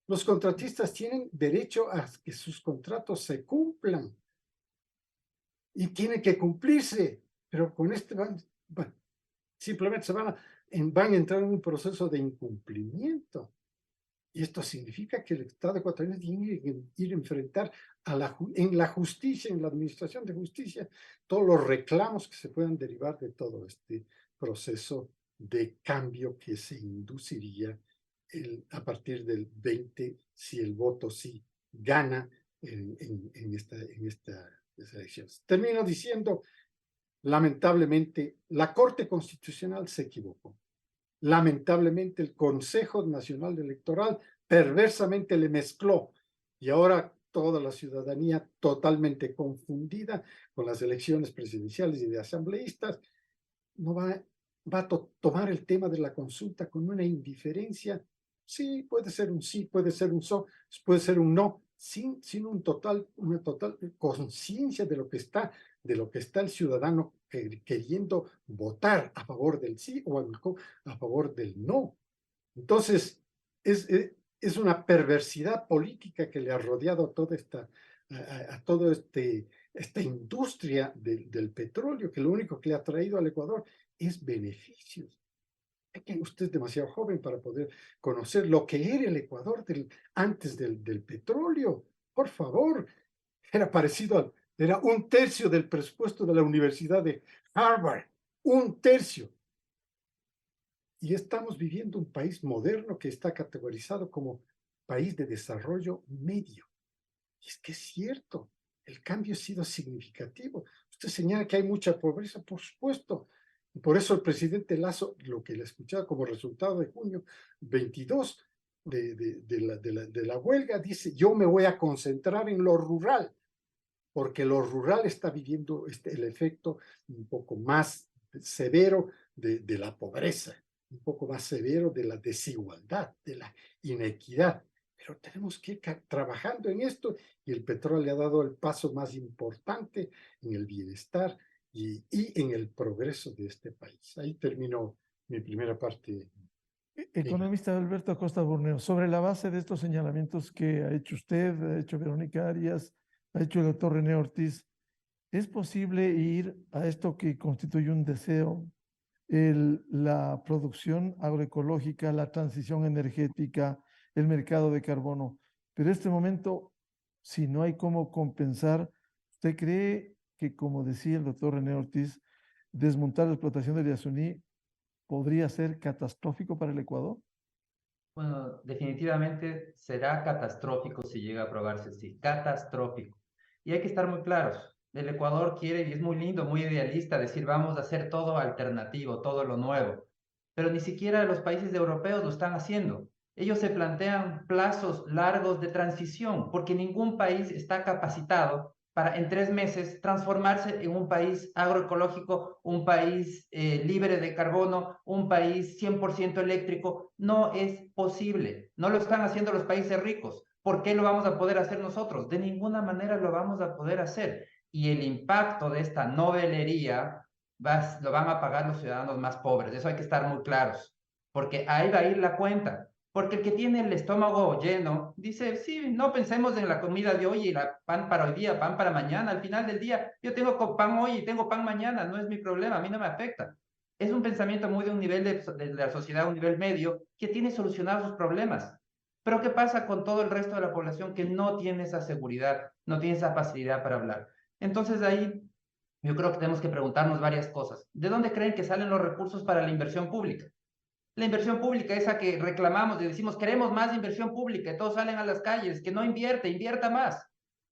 Los contratistas tienen derecho a que sus contratos se cumplan y tienen que cumplirse, pero con simplemente van a entrar en un proceso de incumplimiento. Y esto significa que el Estado ecuatoriano tiene que ir a enfrentar en la justicia, en la administración de justicia, todos los reclamos que se puedan derivar de todo este proceso de cambio que se induciría a partir del 20, si el voto sí gana en estas elecciones. Termino diciendo, lamentablemente, la Corte Constitucional se equivocó. Lamentablemente, el Consejo Nacional Electoral perversamente le mezcló y ahora toda la ciudadanía totalmente confundida con las elecciones presidenciales y de asambleístas no va a tomar el tema de la consulta con una indiferencia. Sí, puede ser un sí, puede ser un puede ser un no, sin una total conciencia de lo que está el ciudadano queriendo votar a favor del sí o a favor del no. Entonces, es una perversidad política que le ha rodeado a toda esta industria del petróleo, que lo único que le ha traído al Ecuador es beneficios. Usted es demasiado joven para poder conocer lo que era el Ecuador antes del petróleo. Por favor, era parecido era 1/3 del presupuesto de la Universidad de Harvard, 1/3. Y estamos viviendo un país moderno que está categorizado como país de desarrollo medio. Y es que es cierto, el cambio ha sido significativo. Usted señala que hay mucha pobreza, por supuesto. Y por eso el presidente Lazo, lo que le escuchaba como resultado de junio 22 de la huelga, dice, yo me voy a concentrar en lo rural, porque lo rural está viviendo el efecto un poco más severo de la pobreza, un poco más severo de la desigualdad, de la inequidad. Pero tenemos que ir trabajando en esto y el petróleo le ha dado el paso más importante en el bienestar y en el progreso de este país. Ahí termino mi primera parte. Economista Alberto Acosta Burneo, sobre la base de estos señalamientos que ha hecho usted, ha hecho Verónica Arias, ha hecho el doctor René Ortiz, ¿es posible ir a esto que constituye un deseo, la producción agroecológica, la transición energética, el mercado de carbono? Pero en este momento, si no hay cómo compensar, ¿usted cree que, como decía el doctor René Ortiz, desmontar la explotación del Yasuní podría ser catastrófico para el Ecuador? Bueno, definitivamente será catastrófico si llega a aprobarse así, catastrófico. Y hay que estar muy claros. El Ecuador quiere, y es muy lindo, muy idealista, decir vamos a hacer todo alternativo, todo lo nuevo. Pero ni siquiera los países europeos lo están haciendo. Ellos se plantean plazos largos de transición, porque ningún país está capacitado para en 3 meses transformarse en un país agroecológico, un país libre de carbono, un país 100% eléctrico. No es posible. No lo están haciendo los países ricos. ¿Por qué lo vamos a poder hacer nosotros? De ninguna manera lo vamos a poder hacer. Y el impacto de esta novelería lo van a pagar los ciudadanos más pobres. De eso hay que estar muy claros, porque ahí va a ir la cuenta. Porque el que tiene el estómago lleno dice, sí, no pensemos en la comida de hoy y la pan para hoy día, pan para mañana. Al final del día, yo tengo pan hoy y tengo pan mañana, no es mi problema, a mí no me afecta. Es un pensamiento muy de un nivel de la sociedad, un nivel medio, que tiene solucionados sus problemas. Pero ¿qué pasa con todo el resto de la población que no tiene esa seguridad, no tiene esa facilidad para hablar? Entonces ahí yo creo que tenemos que preguntarnos varias cosas. ¿De dónde creen que salen los recursos para la inversión pública? La inversión pública, esa que reclamamos y decimos, queremos más inversión pública, y todos salen a las calles, que no invierta más.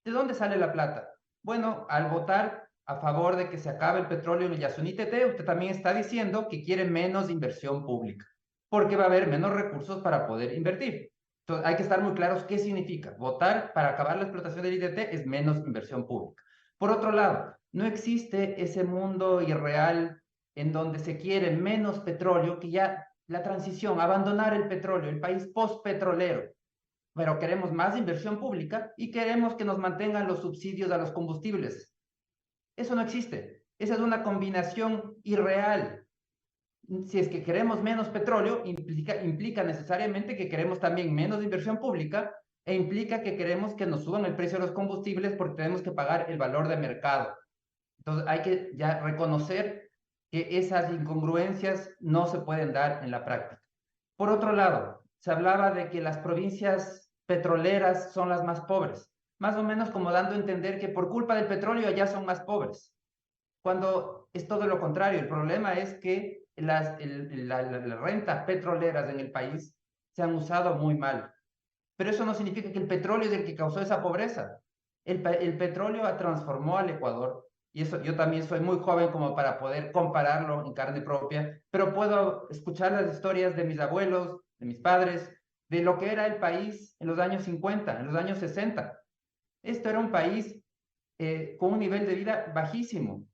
¿De dónde sale la plata? Bueno, al votar a favor de que se acabe el petróleo en el Yasuní TT, usted también está diciendo que quiere menos inversión pública, porque va a haber menos recursos para poder invertir. Entonces, hay que estar muy claros qué significa. Votar para acabar la explotación del ITT es menos inversión pública. Por otro lado, no existe ese mundo irreal en donde se quiere menos petróleo, que ya la transición, abandonar el petróleo, el país post-petrolero, pero queremos más inversión pública y queremos que nos mantengan los subsidios a los combustibles. Eso no existe. Esa es una combinación irreal. Si es que queremos menos petróleo, implica necesariamente que queremos también menos inversión pública e implica que queremos que nos suban el precio de los combustibles porque tenemos que pagar el valor de mercado. Entonces hay que ya reconocer que esas incongruencias no se pueden dar en la práctica. Por otro lado, se hablaba de que las provincias petroleras son las más pobres, más o menos como dando a entender que por culpa del petróleo allá son más pobres, cuando es todo lo contrario. El problema es que las rentas petroleras en el país se han usado muy mal, pero eso no significa que el petróleo es el que causó esa pobreza. El petróleo transformó al Ecuador, y eso yo también soy muy joven como para poder compararlo en carne propia, pero puedo escuchar las historias de mis abuelos, de mis padres, de lo que era el país en los años 50, en los años 60. Esto era un país con un nivel de vida bajísimo.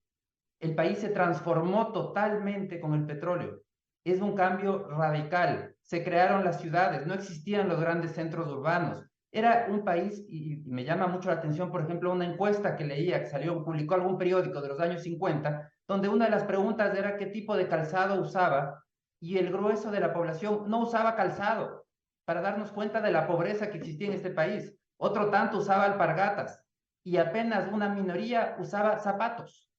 El país se transformó totalmente con el petróleo. Es un cambio radical. Se crearon las ciudades, no existían los grandes centros urbanos. Era un país, y me llama mucho la atención, por ejemplo, una encuesta que leía, que publicó algún periódico de los años 50, donde una de las preguntas era qué tipo de calzado usaba, y el grueso de la población no usaba calzado, para darnos cuenta de la pobreza que existía en este país. Otro tanto usaba alpargatas, y apenas una minoría usaba zapatos.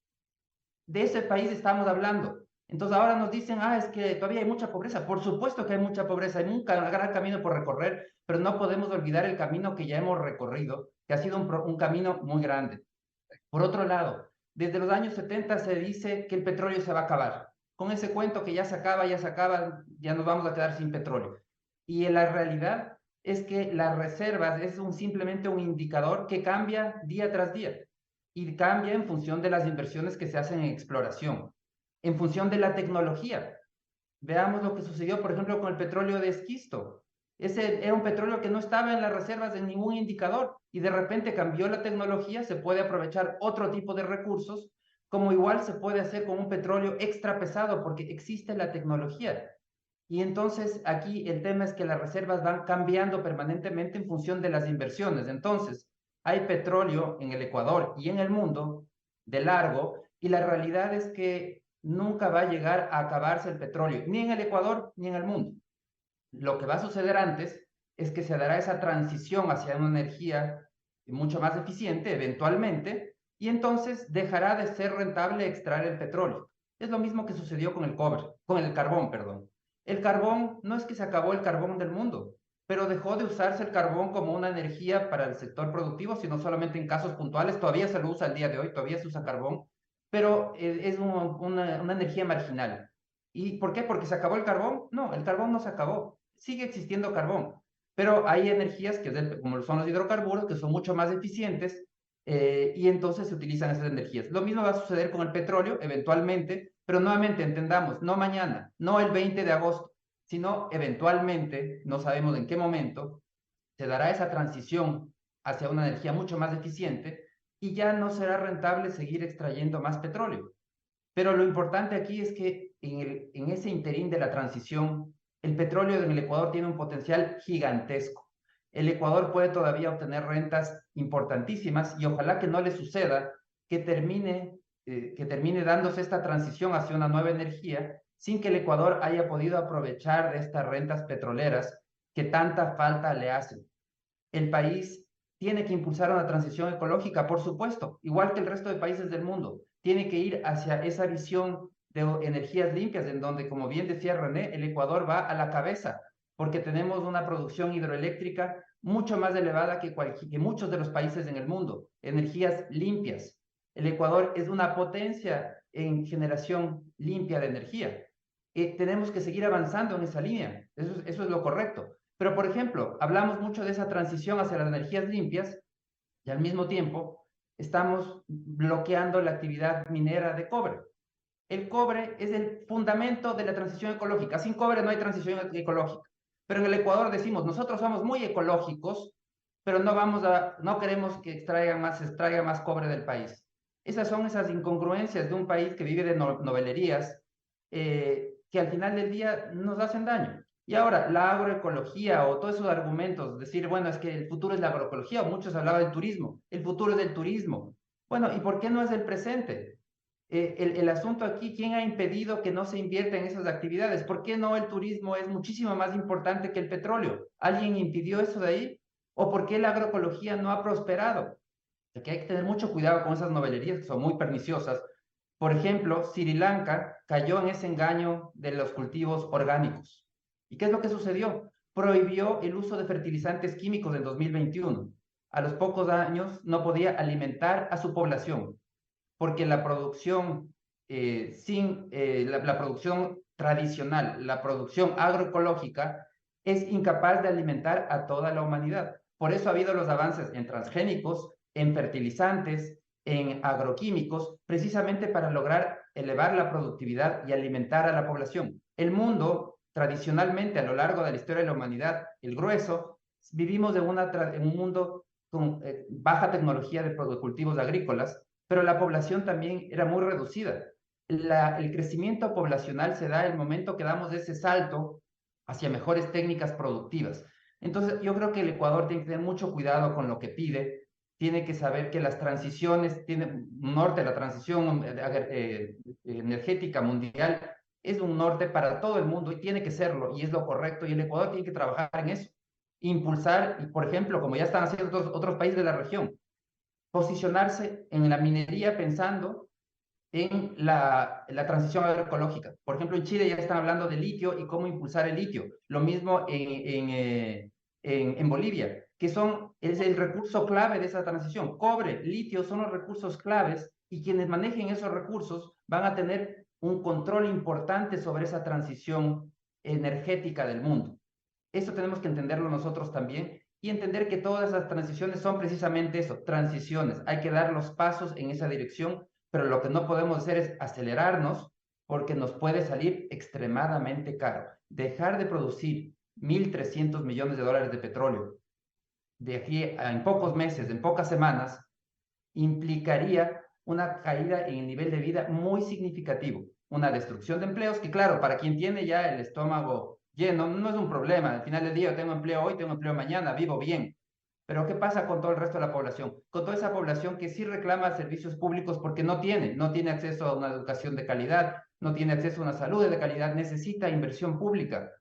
De ese país estamos hablando. Entonces ahora nos dicen, es que todavía hay mucha pobreza. Por supuesto que hay mucha pobreza, hay un gran camino por recorrer, pero no podemos olvidar el camino que ya hemos recorrido, que ha sido un camino muy grande. Por otro lado, desde los años 70 se dice que el petróleo se va a acabar. Con ese cuento que ya se acaba, ya nos vamos a quedar sin petróleo. Y en la realidad es que las reservas es simplemente un indicador que cambia día tras día. y cambia en función de las inversiones que se hacen en exploración, en función de la tecnología. Veamos lo que sucedió, por ejemplo, con el petróleo de esquisto. Ese era un petróleo que no estaba en las reservas de ningún indicador y de repente cambió la tecnología, se puede aprovechar otro tipo de recursos, como igual se puede hacer con un petróleo extra pesado porque existe la tecnología. Y entonces aquí el tema es que las reservas van cambiando permanentemente en función de las inversiones. Entonces, hay petróleo en el Ecuador y en el mundo de largo, y la realidad es que nunca va a llegar a acabarse el petróleo, ni en el Ecuador ni en el mundo. Lo que va a suceder antes es que se dará esa transición hacia una energía mucho más eficiente, eventualmente, y entonces dejará de ser rentable extraer el petróleo. Es lo mismo que sucedió con el carbón, perdón. El carbón, no es que se acabó el carbón del mundo, pero dejó de usarse el carbón como una energía para el sector productivo, sino solamente en casos puntuales. Todavía se lo usa el día de hoy, todavía se usa carbón, pero es una energía marginal. ¿Y por qué? ¿Porque se acabó el carbón? No, el carbón no se acabó. Sigue existiendo carbón, pero hay energías como son los hidrocarburos, que son mucho más eficientes, y entonces se utilizan esas energías. Lo mismo va a suceder con el petróleo, eventualmente, pero nuevamente entendamos, no mañana, no el 20 de agosto, sino eventualmente, no sabemos en qué momento, se dará esa transición hacia una energía mucho más eficiente y ya no será rentable seguir extrayendo más petróleo. Pero lo importante aquí es que en ese interín de la transición, el petróleo en el Ecuador tiene un potencial gigantesco. El Ecuador puede todavía obtener rentas importantísimas y ojalá que no le suceda que termine dándose esta transición hacia una nueva energía sin que el Ecuador haya podido aprovechar de estas rentas petroleras que tanta falta le hacen. El país tiene que impulsar una transición ecológica, por supuesto, igual que el resto de países del mundo. Tiene que ir hacia esa visión de energías limpias, en donde, como bien decía René, el Ecuador va a la cabeza, porque tenemos una producción hidroeléctrica mucho más elevada que muchos de los países en el mundo. Energías limpias. El Ecuador es una potencia en generación limpia de energía. Tenemos que seguir avanzando en esa línea. Eso es lo correcto. Pero, por ejemplo, hablamos mucho de esa transición hacia las energías limpias y al mismo tiempo estamos bloqueando la actividad minera de cobre. El cobre es el fundamento de la transición ecológica. Sin cobre no hay transición ecológica. Pero en el Ecuador decimos, nosotros somos muy ecológicos, pero no queremos que extraiga más cobre del país. Esas son esas incongruencias de un país que vive de novelerías, que al final del día nos hacen daño. Y ahora, la agroecología o todos esos argumentos, decir, bueno, es que el futuro es la agroecología, o muchos hablaban del turismo, el futuro es del turismo. Bueno, ¿y por qué no es el presente? El asunto aquí, ¿quién ha impedido que no se invierta en esas actividades? ¿Por qué no el turismo es muchísimo más importante que el petróleo? ¿Alguien impidió eso de ahí? ¿O por qué la agroecología no ha prosperado? Aquí hay que tener mucho cuidado con esas novelerías que son muy perniciosas. Por ejemplo, Sri Lanka cayó en ese engaño de los cultivos orgánicos. ¿Y qué es lo que sucedió? Prohibió el uso de fertilizantes químicos en 2021. A los pocos años no podía alimentar a su población, porque la producción la producción tradicional, la producción agroecológica, es incapaz de alimentar a toda la humanidad. Por eso ha habido los avances en transgénicos, en fertilizantes, en agroquímicos, precisamente para lograr elevar la productividad y alimentar a la población. El mundo, tradicionalmente, a lo largo de la historia de la humanidad, el grueso, vivimos en un mundo con baja tecnología de cultivos agrícolas, pero la población también era muy reducida. El crecimiento poblacional se da en el momento que damos ese salto hacia mejores técnicas productivas. Entonces, yo creo que el Ecuador tiene que tener mucho cuidado con lo que pide, tiene que saber que las transiciones, la transición energética mundial es un norte para todo el mundo y tiene que serlo, y es lo correcto, y el Ecuador tiene que trabajar en eso. Impulsar, y por ejemplo, como ya están haciendo otros países de la región, posicionarse en la minería pensando en la transición agroecológica. Por ejemplo, en Chile ya están hablando de litio y cómo impulsar el litio. Lo mismo en Bolivia, que es el recurso clave de esa transición. Cobre, litio son los recursos claves y quienes manejen esos recursos van a tener un control importante sobre esa transición energética del mundo. Eso tenemos que entenderlo nosotros también y entender que todas las transiciones son precisamente eso, transiciones. Hay que dar los pasos en esa dirección, pero lo que no podemos hacer es acelerarnos porque nos puede salir extremadamente caro. Dejar de producir 1.300 millones de dólares de petróleo de aquí en pocos meses, en pocas semanas, implicaría una caída en el nivel de vida muy significativo, una destrucción de empleos que, claro, para quien tiene ya el estómago lleno, no es un problema. Al final del día yo tengo empleo hoy, tengo empleo mañana, vivo bien. Pero ¿qué pasa con todo el resto de la población? Con toda esa población que sí reclama servicios públicos porque no tiene acceso a una educación de calidad, no tiene acceso a una salud de calidad, necesita inversión pública.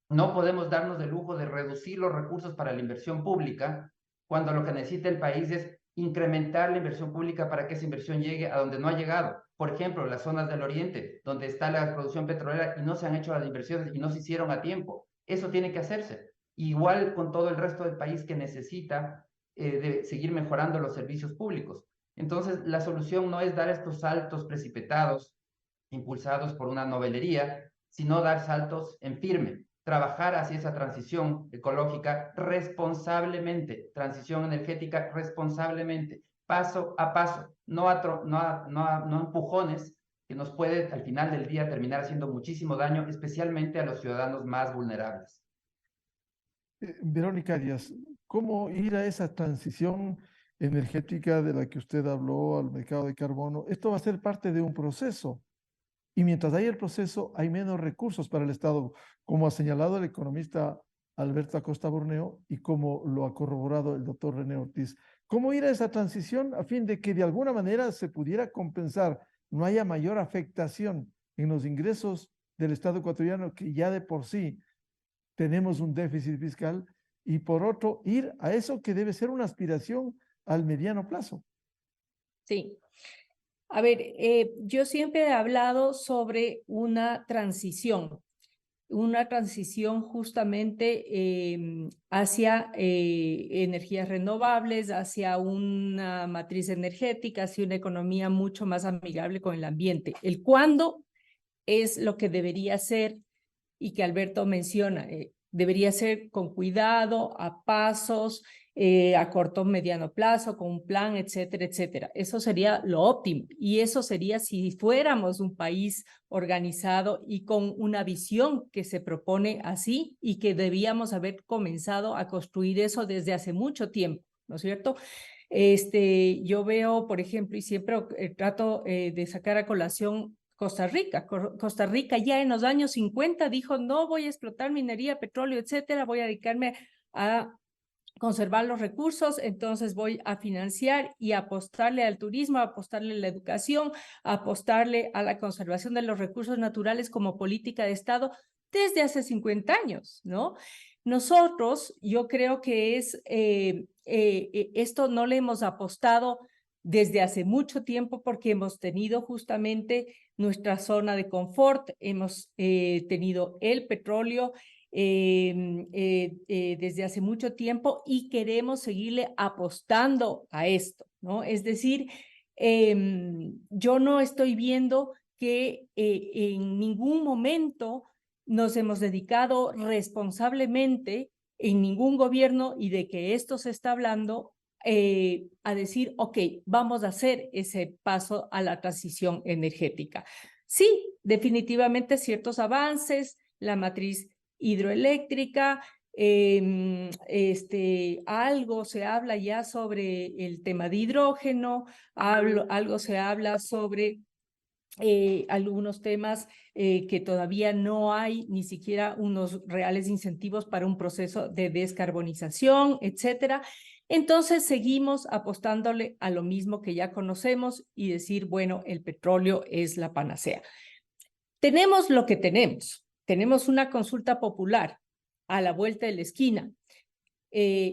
No podemos darnos el lujo de reducir los recursos para la inversión pública cuando lo que necesita el país es incrementar la inversión pública para que esa inversión llegue a donde no ha llegado. Por ejemplo, las zonas del oriente, donde está la producción petrolera y no se han hecho las inversiones y no se hicieron a tiempo. Eso tiene que hacerse. Igual con todo el resto del país que necesita de seguir mejorando los servicios públicos. Entonces, la solución no es dar estos saltos precipitados, impulsados por una novelería, sino dar saltos en firme, trabajar hacia esa transición ecológica responsablemente, transición energética responsablemente, paso a paso, no empujones, que nos puede al final del día terminar haciendo muchísimo daño, especialmente a los ciudadanos más vulnerables. Verónica Díaz, ¿cómo ir a esa transición energética de la que usted habló al mercado de carbono? Esto va a ser parte de un proceso. Y mientras hay el proceso, hay menos recursos para el Estado, como ha señalado el economista Alberto Acosta Borneo y como lo ha corroborado el doctor René Ortiz. ¿Cómo ir a esa transición a fin de que de alguna manera se pudiera compensar, no haya mayor afectación en los ingresos del Estado ecuatoriano, que ya de por sí tenemos un déficit fiscal, y por otro, ir a eso que debe ser una aspiración al mediano plazo? Sí. A ver, yo siempre he hablado sobre una transición justamente hacia energías renovables, hacia una matriz energética, hacia una economía mucho más amigable con el ambiente. El cuándo es lo que debería ser y que Alberto menciona, debería ser con cuidado, a pasos, a corto o mediano plazo, con un plan, etcétera, etcétera. Eso sería lo óptimo, y eso sería si fuéramos un país organizado y con una visión que se propone así, y que debíamos haber comenzado a construir eso desde hace mucho tiempo, ¿no es cierto? Yo veo, por ejemplo, y siempre trato de sacar a colación Costa Rica. Costa Rica ya en los años 50 dijo: no voy a explotar minería, petróleo, etcétera, voy a dedicarme a conservar los recursos, entonces voy a financiar y apostarle al turismo, apostarle a la educación, apostarle a la conservación de los recursos naturales como política de Estado desde hace 50 años, ¿no? Nosotros, yo creo que esto no le hemos apostado desde hace mucho tiempo, porque hemos tenido justamente nuestra zona de confort, hemos tenido el petróleo desde hace mucho tiempo, y queremos seguirle apostando a esto, ¿no? Es decir, yo no estoy viendo que en ningún momento nos hemos dedicado responsablemente en ningún gobierno, y de que esto se está hablando, a decir, ok, vamos a hacer ese paso a la transición energética. Sí, definitivamente ciertos avances, la matriz hidroeléctrica, algo se habla ya sobre el tema de hidrógeno, algo se habla sobre algunos temas que todavía no hay ni siquiera unos reales incentivos para un proceso de descarbonización, etcétera. Entonces seguimos apostándole a lo mismo que ya conocemos y decir, bueno, el petróleo es la panacea. Tenemos lo que tenemos. Tenemos una consulta popular a la vuelta de la esquina.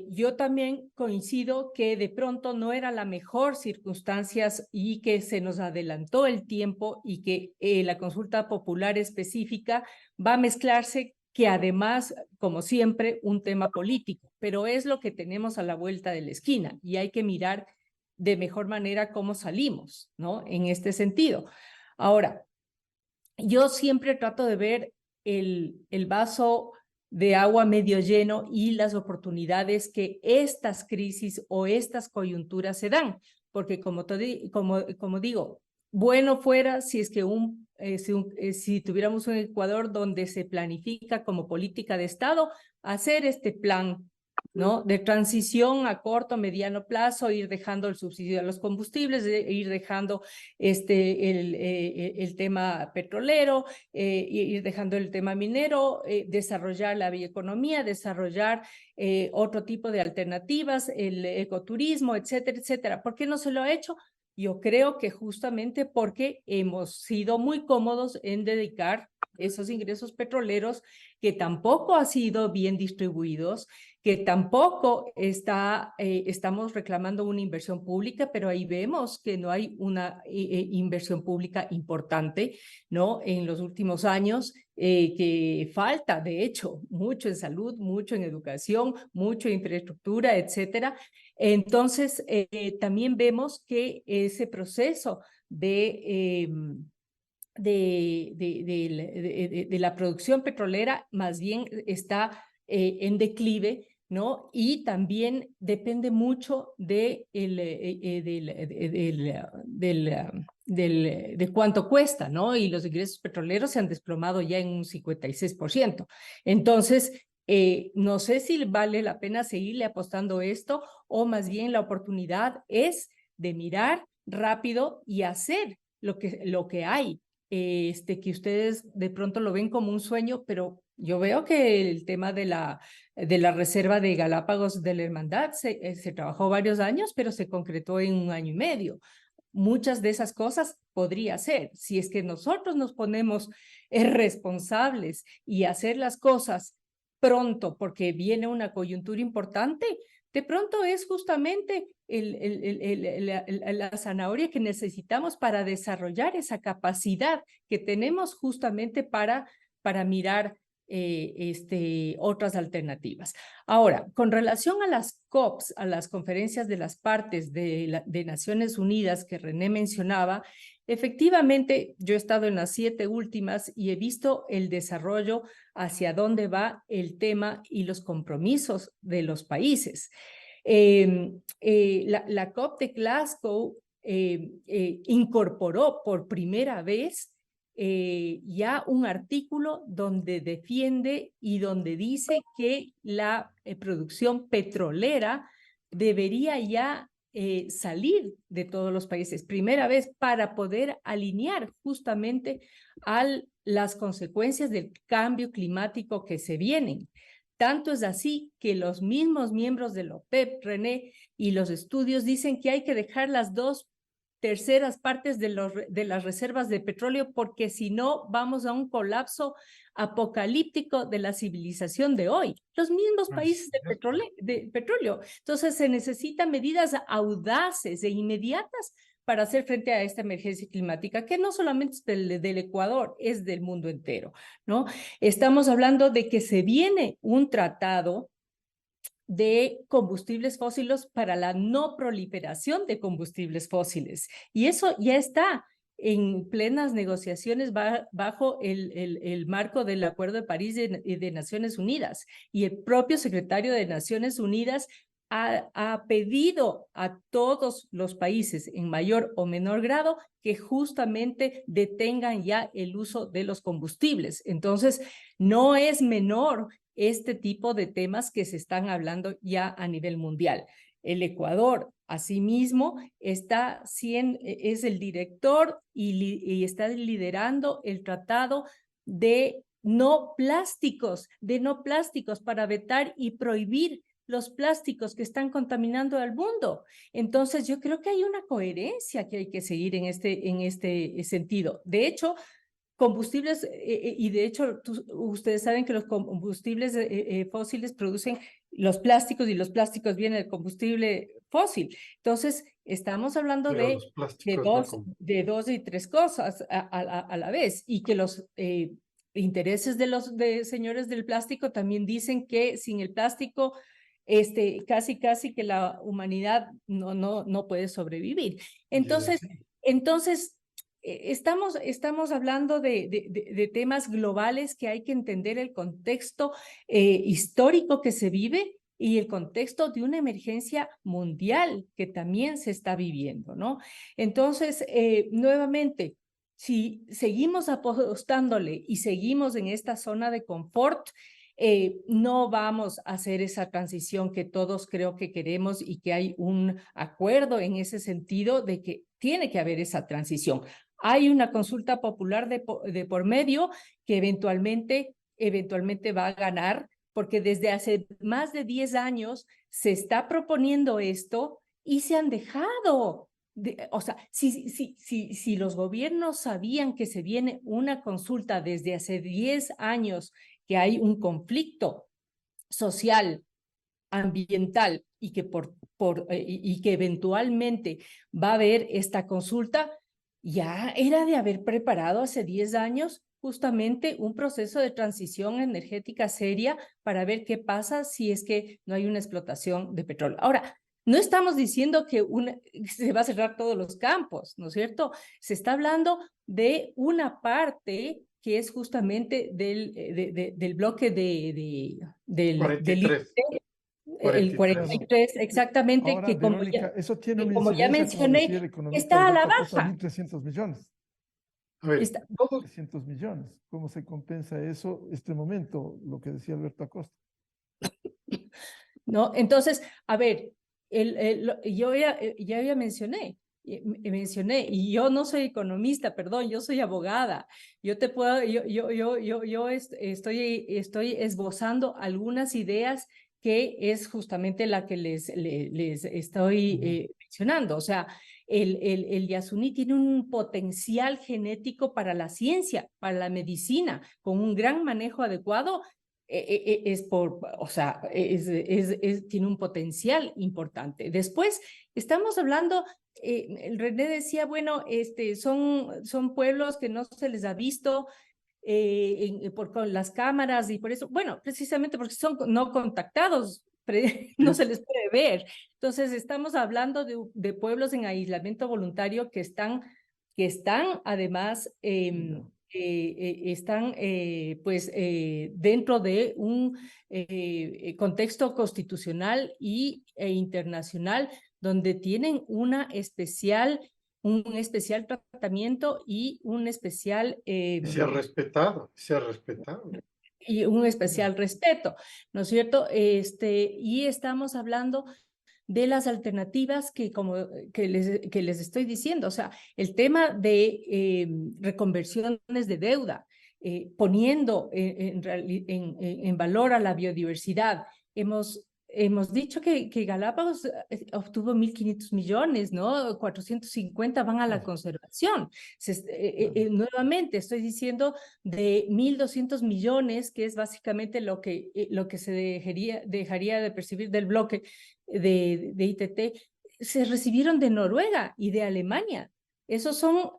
Yo también coincido que de pronto no era la mejor circunstancias y que se nos adelantó el tiempo, y que la consulta popular específica va a mezclarse, que además, como siempre, un tema político, pero es lo que tenemos a la vuelta de la esquina y hay que mirar de mejor manera cómo salimos, ¿no? En este sentido. Ahora, yo siempre trato de ver el vaso de agua medio lleno y las oportunidades que estas crisis o estas coyunturas se dan. Porque como digo, bueno fuera si es que si tuviéramos un Ecuador donde se planifica como política de Estado hacer este plan, ¿no? De transición a corto, mediano plazo, ir dejando el subsidio a los combustibles, ir dejando el tema petrolero, ir dejando el tema minero, desarrollar la bioeconomía, desarrollar otro tipo de alternativas, el ecoturismo, etcétera, etcétera. ¿Por qué no se lo ha hecho? Yo creo que justamente porque hemos sido muy cómodos en dedicar esos ingresos petroleros que tampoco han sido bien distribuidos, que tampoco estamos reclamando una inversión pública, pero ahí vemos que no hay una inversión pública importante, ¿no? En los últimos años, que falta, de hecho, mucho en salud, mucho en educación, mucho en infraestructura, etcétera. Entonces, también vemos que ese proceso de la producción petrolera más bien está en declive, ¿no? Y también depende mucho de cuánto cuesta, ¿no? Y los ingresos petroleros se han desplomado ya en un 56%. Entonces, no sé si vale la pena seguirle apostando esto o más bien la oportunidad es de mirar rápido y hacer lo que hay. Que ustedes de pronto lo ven como un sueño, pero yo veo que el tema de la reserva de Galápagos de la Hermandad se trabajó varios años, pero se concretó en 1 año y medio. Muchas de esas cosas podría ser, si es que nosotros nos ponemos responsables y hacer las cosas pronto, porque viene una coyuntura importante, de pronto es justamente la zanahoria que necesitamos para desarrollar esa capacidad que tenemos justamente para mirar otras alternativas. Ahora, con relación a las COPs, a las conferencias de las partes de Naciones Unidas que René mencionaba, efectivamente, yo he estado en las 7 últimas y he visto el desarrollo hacia dónde va el tema y los compromisos de los países. La COP de Glasgow incorporó por primera vez ya un artículo donde defiende y donde dice que la producción petrolera debería ya salir de todos los países, primera vez para poder alinear justamente a las consecuencias del cambio climático que se vienen. Tanto es así que los mismos miembros de la OPEP, René, y los estudios dicen que hay que dejar las 2/3 partes de las reservas de petróleo porque si no vamos a un colapso apocalíptico de la civilización de hoy. Los mismos países de petróleo. Entonces se necesitan medidas audaces e inmediatas para hacer frente a esta emergencia climática, que no solamente es del Ecuador, es del mundo entero, ¿no? Estamos hablando de que se viene un tratado de combustibles fósiles para la no proliferación de combustibles fósiles. Y eso ya está en plenas negociaciones bajo el marco del Acuerdo de París de Naciones Unidas. Y el propio secretario de Naciones Unidas ha pedido a todos los países en mayor o menor grado que justamente detengan ya el uso de los combustibles. Entonces, no es menor este tipo de temas que se están hablando ya a nivel mundial. El Ecuador, asimismo, es el director y está liderando el tratado de no plásticos para vetar y prohibir los plásticos que están contaminando al mundo. Entonces, yo creo que hay una coherencia que hay que seguir en este sentido. De hecho, combustibles, y de hecho, ustedes saben que los combustibles fósiles producen los plásticos y los plásticos vienen del combustible fósil. Entonces, estamos hablando de dos y tres cosas a la vez y que los intereses de los señores del plástico también dicen que sin el plástico casi que la humanidad no puede sobrevivir. Entonces, estamos hablando de temas globales que hay que entender el contexto histórico que se vive y el contexto de una emergencia mundial que también se está viviendo, ¿no? Entonces, nuevamente, si seguimos apostándole y seguimos en esta zona de confort, no vamos a hacer esa transición que todos creo que queremos y que hay un acuerdo en ese sentido de que tiene que haber esa transición. Hay una consulta popular de por medio que eventualmente va a ganar, porque desde hace más de 10 años se está proponiendo esto y se han dejado. O sea, si los gobiernos sabían que se viene una consulta desde hace 10 años, que hay un conflicto social, ambiental y que eventualmente va a haber esta consulta, ya era de haber preparado hace 10 años justamente un proceso de transición energética seria para ver qué pasa si es que no hay una explotación de petróleo. Ahora, no estamos diciendo que se va a cerrar todos los campos, ¿no es cierto? Se está hablando de una parte que es justamente del bloque del 43. el 43, exactamente, Ahora, que Verónica, eso tiene una como ya incidencia, como decía el mencioné, economista está a la Alberto Acosta, baja. 1.300 millones. A ver, Está, 300 millones. ¿Cómo se compensa eso este momento? Lo que decía Alberto Acosta. ¿no? Entonces, a ver, yo ya mencioné, y yo no soy economista, perdón, yo soy abogada. Yo te puedo, yo estoy esbozando algunas ideas que es justamente la que les estoy mencionando. O sea, el Yasuní tiene un potencial genético para la ciencia, para la medicina, con un gran manejo adecuado. O sea, tiene un potencial importante. Después, estamos hablando, René decía, bueno, son pueblos que no se les ha visto con las cámaras y por eso, bueno, precisamente porque son no contactados, no se les puede ver. Entonces, estamos hablando de pueblos en aislamiento voluntario que están además están pues dentro de un contexto constitucional e internacional donde tienen un especial tratamiento y un especial se ha respetado, se ha respetado. y un especial respeto, ¿no es cierto? Y estamos hablando de las alternativas que les estoy diciendo. O sea, el tema de reconversiones de deuda, poniendo en valor a la biodiversidad. Hemos dicho que Galápagos obtuvo 1.500 millones, ¿no? 450 van a la conservación. Nuevamente, estoy diciendo de 1.200 millones, que es básicamente lo que se dejaría de percibir del bloque de ITT, se recibieron de Noruega y de Alemania. Esos son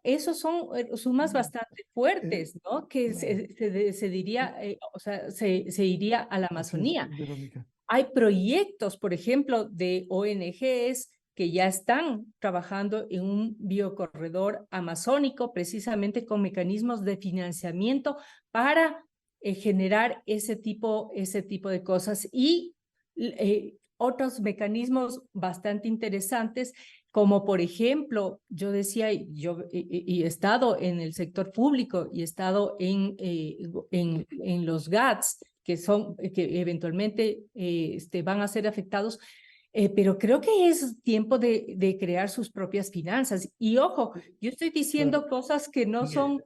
sumas bastante fuertes, ¿no? Que se diría, o sea, se iría a la Amazonía. Hay proyectos, por ejemplo, de ONGs que ya están trabajando en un biocorredor amazónico, precisamente con mecanismos de financiamiento para generar ese tipo de cosas y otros mecanismos bastante interesantes, como por ejemplo, yo decía, yo he estado en el sector público y he estado en los GATS, que eventualmente van a ser afectados, pero creo que es tiempo de crear sus propias finanzas. Y ojo, yo estoy diciendo cosas que no son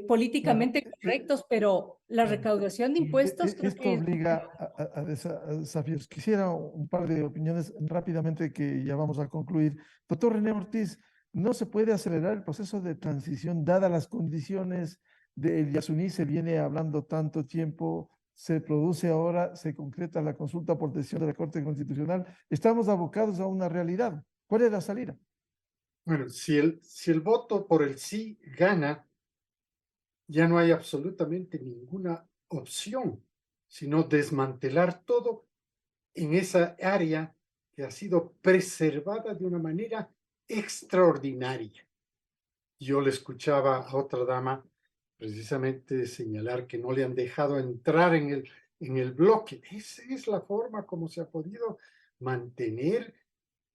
políticamente correctos, pero la recaudación de impuestos creo esto que obliga a desafíos. Quisiera un par de opiniones rápidamente que ya vamos a concluir. Doctor René Ortiz, ¿no se puede acelerar el proceso de transición dadas las condiciones del Yasuní? Se viene hablando tanto tiempo, se produce ahora, se concreta la consulta por decisión de la Corte Constitucional. Estamos abocados a una realidad. ¿Cuál es la salida? Bueno, si el voto por el sí gana, ya no hay absolutamente ninguna opción, sino desmantelar todo en esa área que ha sido preservada de una manera extraordinaria. Yo le escuchaba a otra dama precisamente señalar que no le han dejado entrar en el bloque. Esa es la forma como se ha podido mantener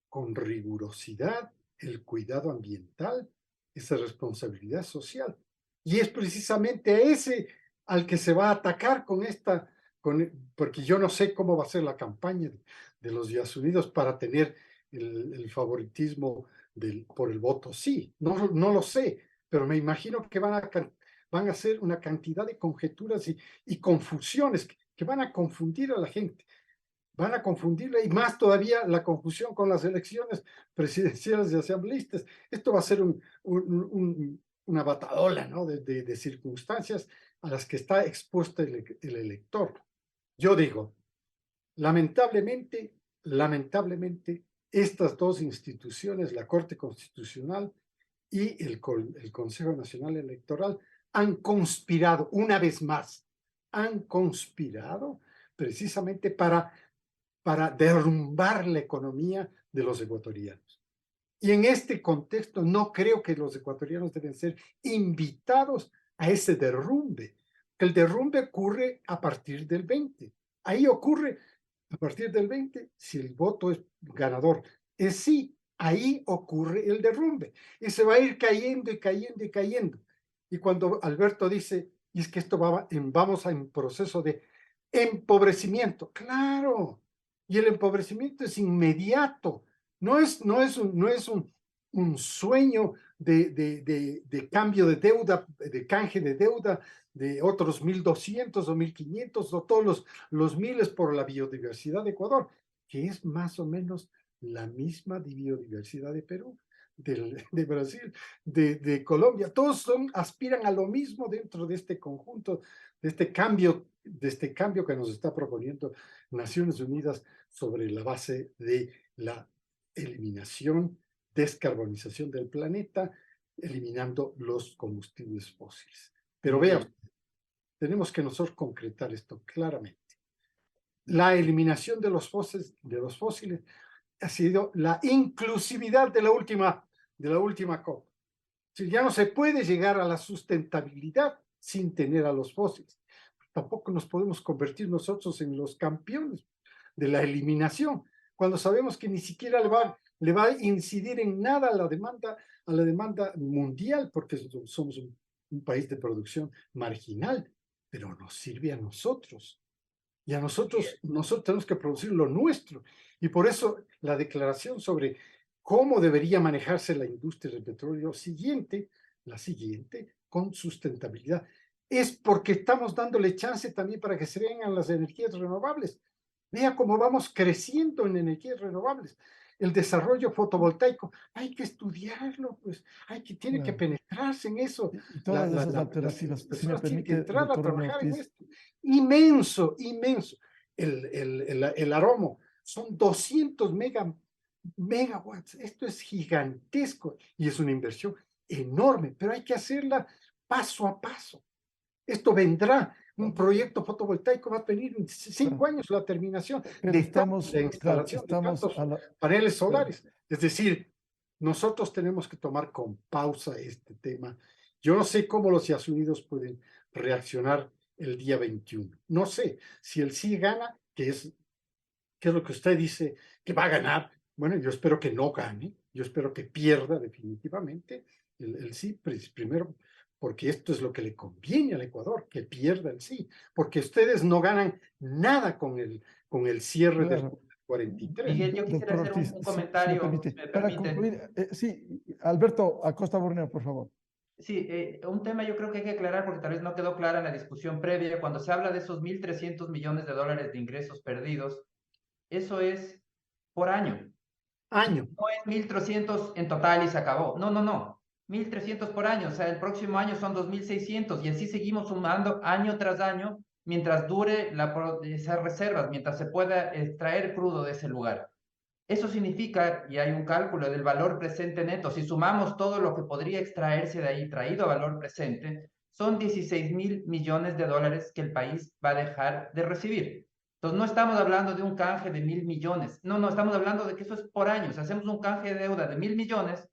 con rigurosidad el cuidado ambiental, esa responsabilidad social. Y es precisamente a ese al que se va a atacar con esta, porque yo no sé cómo va a ser la campaña de los Estados Unidos para tener el favoritismo por el voto sí, no lo sé, pero me imagino que van a hacer una cantidad de conjeturas y confusiones que van a confundir a la gente. Van a confundirla y más todavía la confusión con las elecciones presidenciales y asambleístas. Esto va a ser una batadola, ¿no? de circunstancias a las que está expuesto el elector. Yo digo, lamentablemente, estas dos instituciones, la Corte Constitucional y el Consejo Nacional Electoral, han conspirado, una vez más, han conspirado precisamente para derrumbar la economía de los ecuatorianos. Y en este contexto no creo que los ecuatorianos deben ser invitados a ese derrumbe, que el derrumbe ocurre a partir del 20. Ahí ocurre a partir del 20, si el voto es ganador es sí, ahí ocurre el derrumbe. Y se va a ir cayendo y cayendo y cayendo. Y cuando Alberto dice, y es que esto vamos a un proceso de empobrecimiento, claro, y el empobrecimiento es inmediato, no es un sueño de cambio de deuda, de canje de deuda de otros 1.200 o 1.500 o todos los miles por la biodiversidad de Ecuador, que es más o menos la misma biodiversidad de Perú, de Brasil, de Colombia. Todos aspiran a lo mismo dentro de este conjunto, de este cambio que nos está proponiendo Naciones Unidas sobre la base de la eliminación, descarbonización del planeta, eliminando los combustibles fósiles. Pero vean, tenemos que nosotros concretar esto claramente. La eliminación de los fósiles ha sido la inclusividad de la última COP. Si ya no se puede llegar a la sustentabilidad sin tener a los fósiles. Tampoco nos podemos convertir nosotros en los campeones de la eliminación, cuando sabemos que ni siquiera le va a incidir en nada a la demanda mundial, porque somos un país de producción marginal, pero nos sirve a nosotros. Y a nosotros tenemos que producir lo nuestro. Y por eso la declaración sobre cómo debería manejarse la industria del petróleo la siguiente, con sustentabilidad, es porque estamos dándole chance también para que se vengan las energías renovables. Vea cómo vamos creciendo en energías renovables. El desarrollo fotovoltaico, hay que estudiarlo, pues, tiene que penetrarse en eso. Y todas esas alternativas, las si me personas tienen que permite, entrar a doctor trabajar en Ortiz. esto. Inmenso. El Aromo, son 200 megawatts. Esto es gigantesco y es una inversión enorme, pero hay que hacerla paso a paso. Esto vendrá. Un proyecto fotovoltaico va a venir en 5 años la terminación Pero de estamos, la instalación de tantos paneles solares. Es decir, nosotros tenemos que tomar con pausa este tema. Yo no sé cómo los Estados Unidos pueden reaccionar el día 21. No sé si el sí gana, que es lo que usted dice que va a ganar. Bueno, yo espero que no gane. Yo espero que pierda definitivamente el sí, primero, porque esto es lo que le conviene al Ecuador, que pierda el sí, porque ustedes no ganan nada con el cierre del 43. Miguel, yo quisiera hacer Ortiz, un comentario, si me permite. si me Para permite. concluir, sí, Alberto Acosta Borneo, por favor. Sí, un tema yo creo que hay que aclarar porque tal vez no quedó clara en la discusión previa. Cuando se habla de esos 1.300 millones de dólares de ingresos perdidos, eso es por año. Año. No es 1.300 en total y se acabó. No. 1.300 por año. O sea, el próximo año son 2.600 y así seguimos sumando año tras año mientras dure esas reservas, mientras se pueda extraer crudo de ese lugar. Eso significa, y hay un cálculo del valor presente neto, si sumamos todo lo que podría extraerse de ahí traído a valor presente, son 16.000 millones de dólares que el país va a dejar de recibir. Entonces, no estamos hablando de un canje de 1.000 millones. No, estamos hablando de que eso es por año. Si hacemos un canje de deuda de 1.000 millones,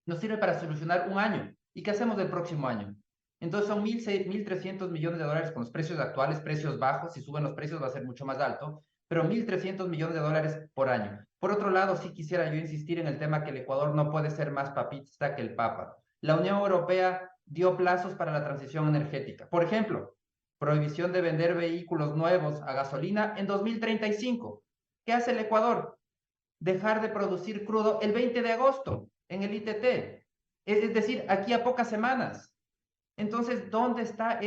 nos sirve para solucionar un año. ¿Y qué hacemos el próximo año? Entonces son 1.300 millones de dólares con los precios actuales, precios bajos. Si suben los precios va a ser mucho más alto, pero 1.300 millones de dólares por año. Por otro lado, sí quisiera yo insistir en el tema que el Ecuador no puede ser más papista que el Papa. La Unión Europea dio plazos para la transición energética. Por ejemplo, prohibición de vender vehículos nuevos a gasolina en 2035. ¿Qué hace el Ecuador? Dejar de producir crudo el 20 de agosto en el ITT. Es decir, aquí a pocas semanas. Entonces, ¿dónde está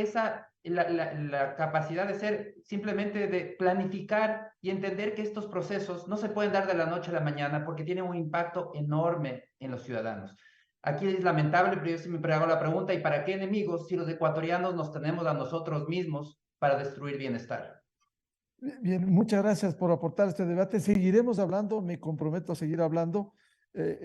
la capacidad de ser simplemente de planificar y entender que estos procesos no se pueden dar de la noche a la mañana porque tienen un impacto enorme en los ciudadanos? Aquí es lamentable, pero yo siempre hago la pregunta, ¿y para qué enemigos si los ecuatorianos nos tenemos a nosotros mismos para destruir bienestar? Bien, muchas gracias por aportar este debate. Seguiremos hablando, me comprometo a seguir hablando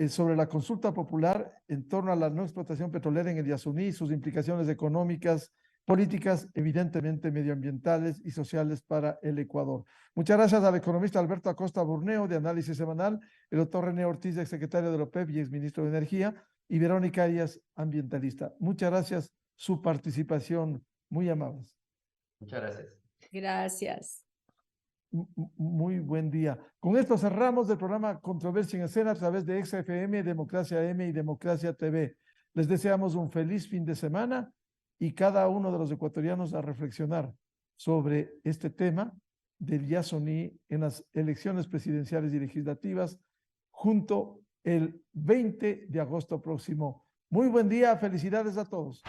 sobre la consulta popular en torno a la no explotación petrolera en el Yasuní, sus implicaciones económicas, políticas, evidentemente medioambientales y sociales para el Ecuador. Muchas gracias al economista Alberto Acosta Burneo de Análisis Semanal, el doctor René Ortiz, exsecretario de la OPEP y exministro de Energía, y Verónica Arias, ambientalista. Muchas gracias, su participación, muy amables. Muchas gracias. Gracias. Muy buen día. Con esto cerramos el programa Controversia en Escena a través de XFM, Democracia M y Democracia TV. Les deseamos un feliz fin de semana y cada uno de los ecuatorianos a reflexionar sobre este tema del Yasuní en las elecciones presidenciales y legislativas junto el 20 de agosto próximo. Muy buen día, felicidades a todos.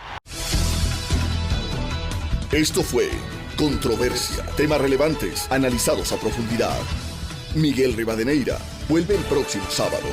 Esto fue Controversia, temas relevantes analizados a profundidad. Miguel Rivadeneira vuelve el próximo sábado.